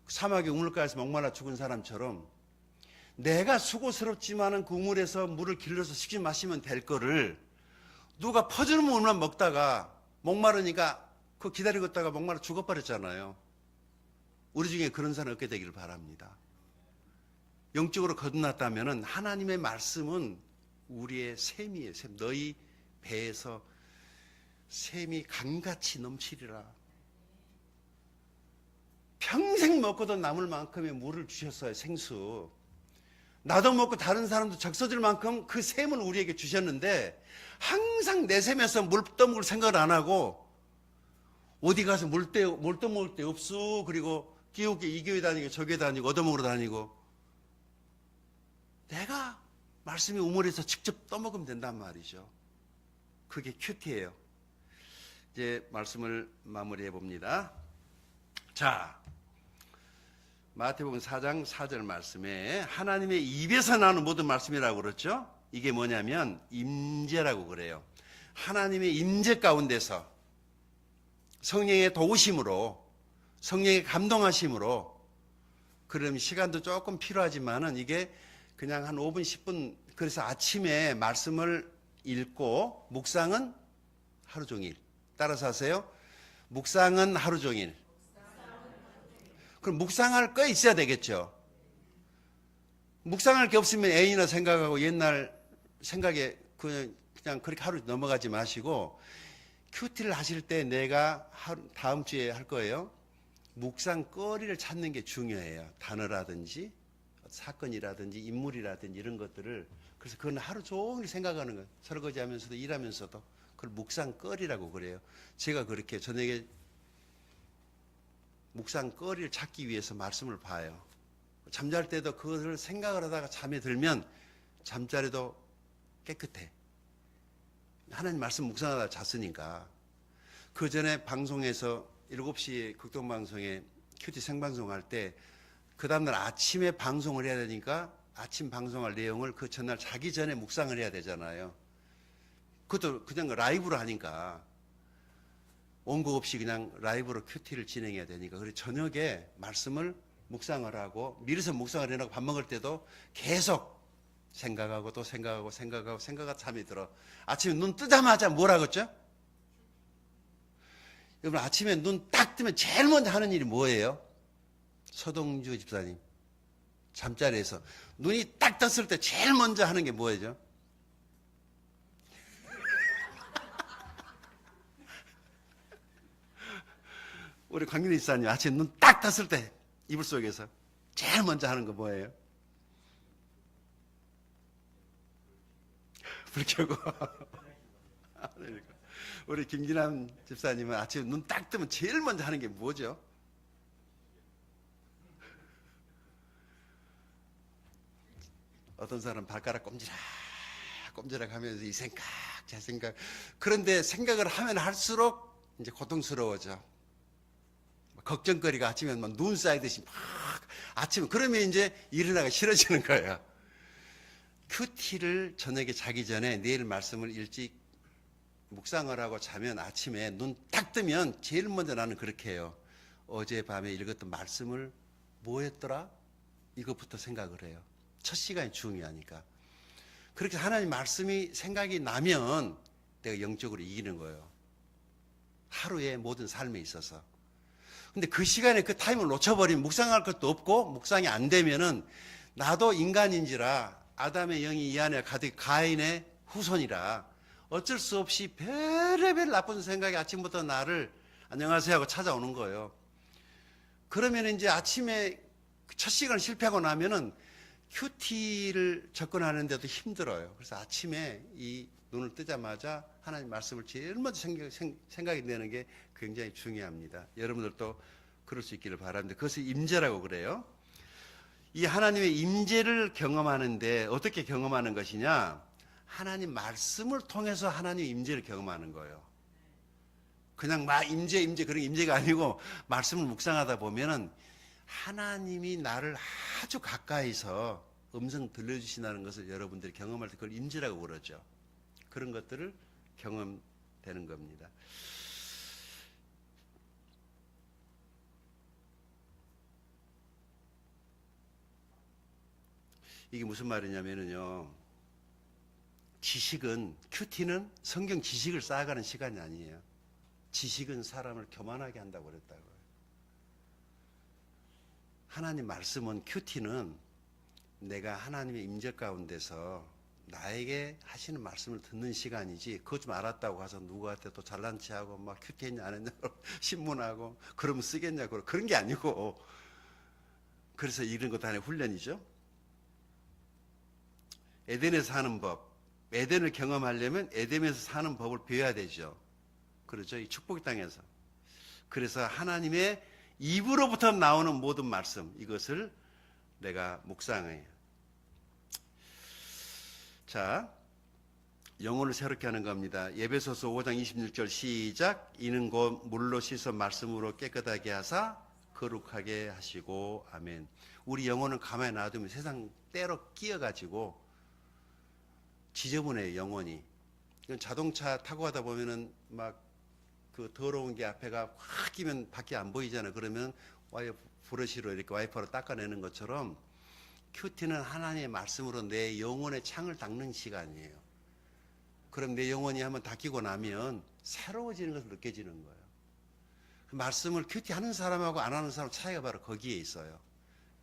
사막의 우물가에서 목말라 죽은 사람처럼 내가 수고스럽지만은 그 우물에서 물을 길러서 쉽게 마시면 될 거를 누가 퍼주는 물만 먹다가 목마르니까 그거 기다리고 있다가 목말라 죽어버렸잖아요. 우리 중에 그런 사람 없게 되기를 바랍니다. 영적으로 거듭났다면 하나님의 말씀은 우리의 샘이에요. 샘. 너희 배에서 샘이 강같이 넘치리라. 평생 먹고도 남을 만큼의 물을 주셨어요. 생수. 나도 먹고 다른 사람도 적셔줄 만큼 그 샘을 우리에게 주셨는데 항상 내 샘에서 물 떠먹을 생각을 안 하고 어디 가서 물 떠먹을 데 없어. 그리고 기웃게 이 교회 다니고 저 교회 다니고 얻어먹으러 다니고 내가 말씀이 우물에서 직접 떠먹으면 된단 말이죠. 그게 큐티예요. 이제 말씀을 마무리해 봅니다. 자, 마태복음 4장 4절 말씀에 하나님의 입에서 나오는 모든 말씀이라고 그랬죠. 이게 뭐냐면 임재라고 그래요. 하나님의 임재 가운데서 성령의 도우심으로 성령의 감동하심으로 그럼 시간도 조금 필요하지만은 이게 그냥 한 5분 10분 그래서 아침에 말씀을 읽고 묵상은 하루 종일 따라서 하세요. 묵상은 하루 종일. 그럼 묵상할 거 있어야 되겠죠. 묵상할 게 없으면 애인이나 생각하고 옛날 생각에 그냥 그렇게 하루 넘어가지 마시고 큐티를 하실 때 내가 다음 주에 할 거예요. 묵상거리를 찾는 게 중요해요. 단어라든지 사건이라든지 인물이라든지 이런 것들을. 그래서 그건 하루 종일 생각하는 거예요. 설거지하면서도 일하면서도. 그걸 묵상거리라고 그래요. 제가 그렇게 저녁에 묵상거리를 찾기 위해서 말씀을 봐요. 잠잘 때도 그것을 생각을 하다가 잠에 들면 잠자리도 깨끗해. 하나님 말씀 묵상하다가 잤으니까. 그 전에 방송에서 7시 극동방송에 큐티 생방송할 때 그 다음날 아침에 방송을 해야 되니까 아침 방송할 내용을 그 전날 자기 전에 묵상을 해야 되잖아요. 그것도 그냥 라이브로 하니까 원고 없이 그냥 라이브로 큐티를 진행해야 되니까 그래서 저녁에 말씀을 묵상을 하고 미리서 묵상을 해놓고 밥 먹을 때도 계속 생각하고 또 생각하고 잠이 들어. 아침에 눈 뜨자마자 뭐라고 했죠? 여러분 아침에 눈 딱 뜨면 제일 먼저 하는 일이 뭐예요? 서동주 집사님 잠자리에서 눈이 딱 떴을 때 제일 먼저 하는 게 뭐예요? 우리 광균이 집사님 아침에 눈 딱 떴을 때 이불 속에서 제일 먼저 하는 거 뭐예요? 불 켜고. 우리 김기남 집사님은 아침에 눈 딱 뜨면 제일 먼저 하는 게 뭐죠? 어떤 사람 발가락 꼼지락 하면서 이 생각 저 생각. 그런데 생각을 하면 할수록 이제 고통스러워져. 걱정거리가 아침에 막 눈 쌓이듯이 막 아침에 그러면 이제 일어나기 싫어지는 거예요. 큐티를 저녁에 자기 전에 내일 말씀을 일찍 묵상을 하고 자면 아침에 눈 딱 뜨면 제일 먼저 나는 그렇게 해요. 어젯밤에 읽었던 말씀을 뭐 했더라? 이것부터 생각을 해요. 첫 시간이 중요하니까. 그렇게 하나님 말씀이 생각이 나면 내가 영적으로 이기는 거예요. 하루의 모든 삶에 있어서. 근데 그 시간에 그 타임을 놓쳐버리면 묵상할 것도 없고 묵상이 안 되면은 나도 인간인지라 아담의 영이 이 안에 가득 가인의 후손이라 어쩔 수 없이 별의별 나쁜 생각이 아침부터 나를 안녕하세요 하고 찾아오는 거예요. 그러면 이제 아침에 첫 시간을 실패하고 나면은 큐티를 접근하는데도 힘들어요. 그래서 아침에 이 눈을 뜨자마자 하나님 말씀을 제일 먼저 생각이 되는 게 굉장히 중요합니다. 여러분들도 그럴 수 있기를 바랍니다. 그것을 임재라고 그래요. 이 하나님의 임재를 경험하는데 어떻게 경험하는 것이냐? 하나님 말씀을 통해서 하나님의 임재를 경험하는 거예요. 그냥 막 임재 그런 임재가 아니고 말씀을 묵상하다 보면은 하나님이 나를 아주 가까이서 음성 들려주신다는 것을 여러분들이 경험할 때 그걸 임재라고 그러죠. 그런 것들을 경험되는 겁니다. 이게 무슨 말이냐면요. 지식은, 큐티는 성경 지식을 쌓아가는 시간이 아니에요. 지식은 사람을 교만하게 한다고 그랬다고요. 하나님 말씀은, 큐티는 내가 하나님의 임재 가운데서 나에게 하시는 말씀을 듣는 시간이지, 그거 좀 알았다고 가서 누구한테 또 잘난 체하고 막 큐티 했냐 안 했냐 신문하고 그러면 쓰겠냐고 그런 게 아니고, 그래서 이런 것도 하나의 훈련이죠. 에덴에서 사는 법, 에덴을 경험하려면 에덴에서 사는 법을 배워야 되죠. 그렇죠. 이 축복의 땅에서. 그래서 하나님의 입으로부터 나오는 모든 말씀, 이것을 내가 묵상해요. 자, 영혼을 새롭게 하는 겁니다. 에베소서 5장 26절 시작. 이는 곧 물로 씻어 말씀으로 깨끗하게 하사 거룩하게 하시고. 아멘. 우리 영혼을 가만히 놔두면 세상 때로 끼어가지고 지저분해요, 영혼이. 자동차 타고 가다 보면은 막 그 더러운 게 앞에가 확 끼면 밖에 안 보이잖아요. 그러면 브러쉬로 이렇게 와이퍼로 닦아내는 것처럼 큐티는 하나님의 말씀으로 내 영혼의 창을 닦는 시간이에요. 그럼 내 영혼이 한번 닦이고 나면 새로워지는 것을 느껴지는 거예요. 말씀을 큐티 하는 사람하고 안 하는 사람 차이가 바로 거기에 있어요.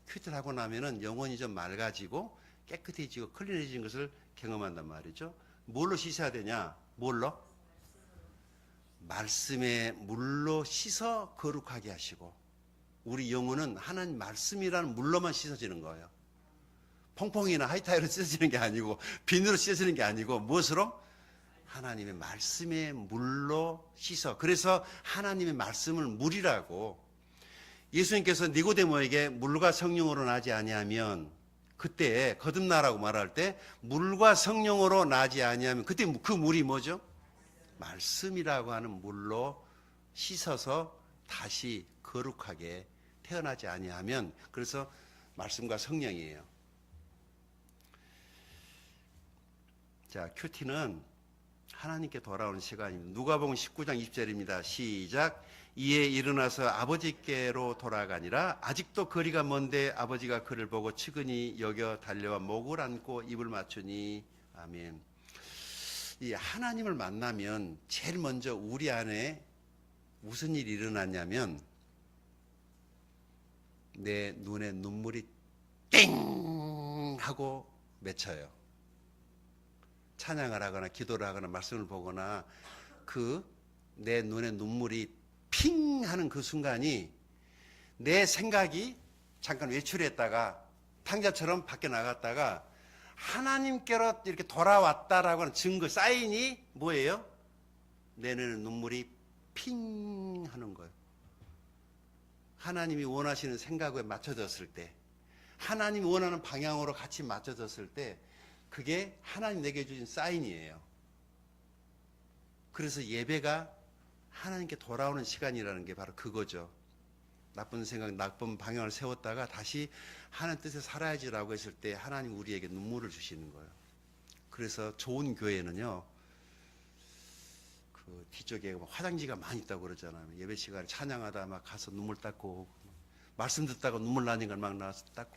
큐티를 하고 나면은 영혼이 좀 맑아지고 깨끗해지고 클린해지는 것을 경험한단 말이죠. 뭘로 씻어야 되냐? 뭘로? 말씀의 물로 씻어 거룩하게 하시고. 우리 영혼은 하나님 말씀이라는 물로만 씻어지는 거예요. 퐁퐁이나 하이타이로 씻어지는 게 아니고, 비누로 씻어지는 게 아니고, 무엇으로? 하나님의 말씀의 물로 씻어. 그래서 하나님의 말씀을 물이라고. 예수님께서 니고데모에게 물과 성령으로 나지 아니하면, 그때 거듭나라고 말할 때 물과 성령으로 나지 아니하면, 그때 그 물이 뭐죠? 말씀이라고 하는 물로 씻어서 다시 거룩하게 태어나지 아니하면, 그래서 말씀과 성령이에요. 자, 큐티는 하나님께 돌아오는 시간입니다. 누가복음 19장 20절입니다. 시작. 이에 일어나서 아버지께로 돌아가니라. 아직도 거리가 먼데 아버지가 그를 보고 측은히 여겨 달려와 목을 안고 입을 맞추니. 아멘. 이 하나님을 만나면 제일 먼저 우리 안에 무슨 일이 일어났냐면, 내 눈에 눈물이 땡 하고 맺혀요. 찬양을 하거나 기도를 하거나 말씀을 보거나 그 내 눈에 눈물이 핑 하는 그 순간이 내 생각이 잠깐 외출했다가 탕자처럼 밖에 나갔다가 하나님께로 이렇게 돌아왔다라고 하는 증거, 사인이 뭐예요? 내 눈에 눈물이 핑 하는 거예요. 하나님이 원하시는 생각에 맞춰졌을 때, 하나님이 원하는 방향으로 같이 맞춰졌을 때, 그게 하나님 내게 주신 사인이에요. 그래서 예배가 하나님께 돌아오는 시간이라는 게 바로 그거죠. 나쁜 생각, 나쁜 방향을 세웠다가 다시 하나님 뜻에 살아야지라고 했을 때 하나님 우리에게 눈물을 주시는 거예요. 그래서 좋은 교회는요, 그 뒤쪽에 화장지가 많이 있다고 그러잖아요. 예배 시간에 찬양하다 막 가서 눈물 닦고, 말씀 듣다가 눈물 나는 걸 막 나와서 닦고.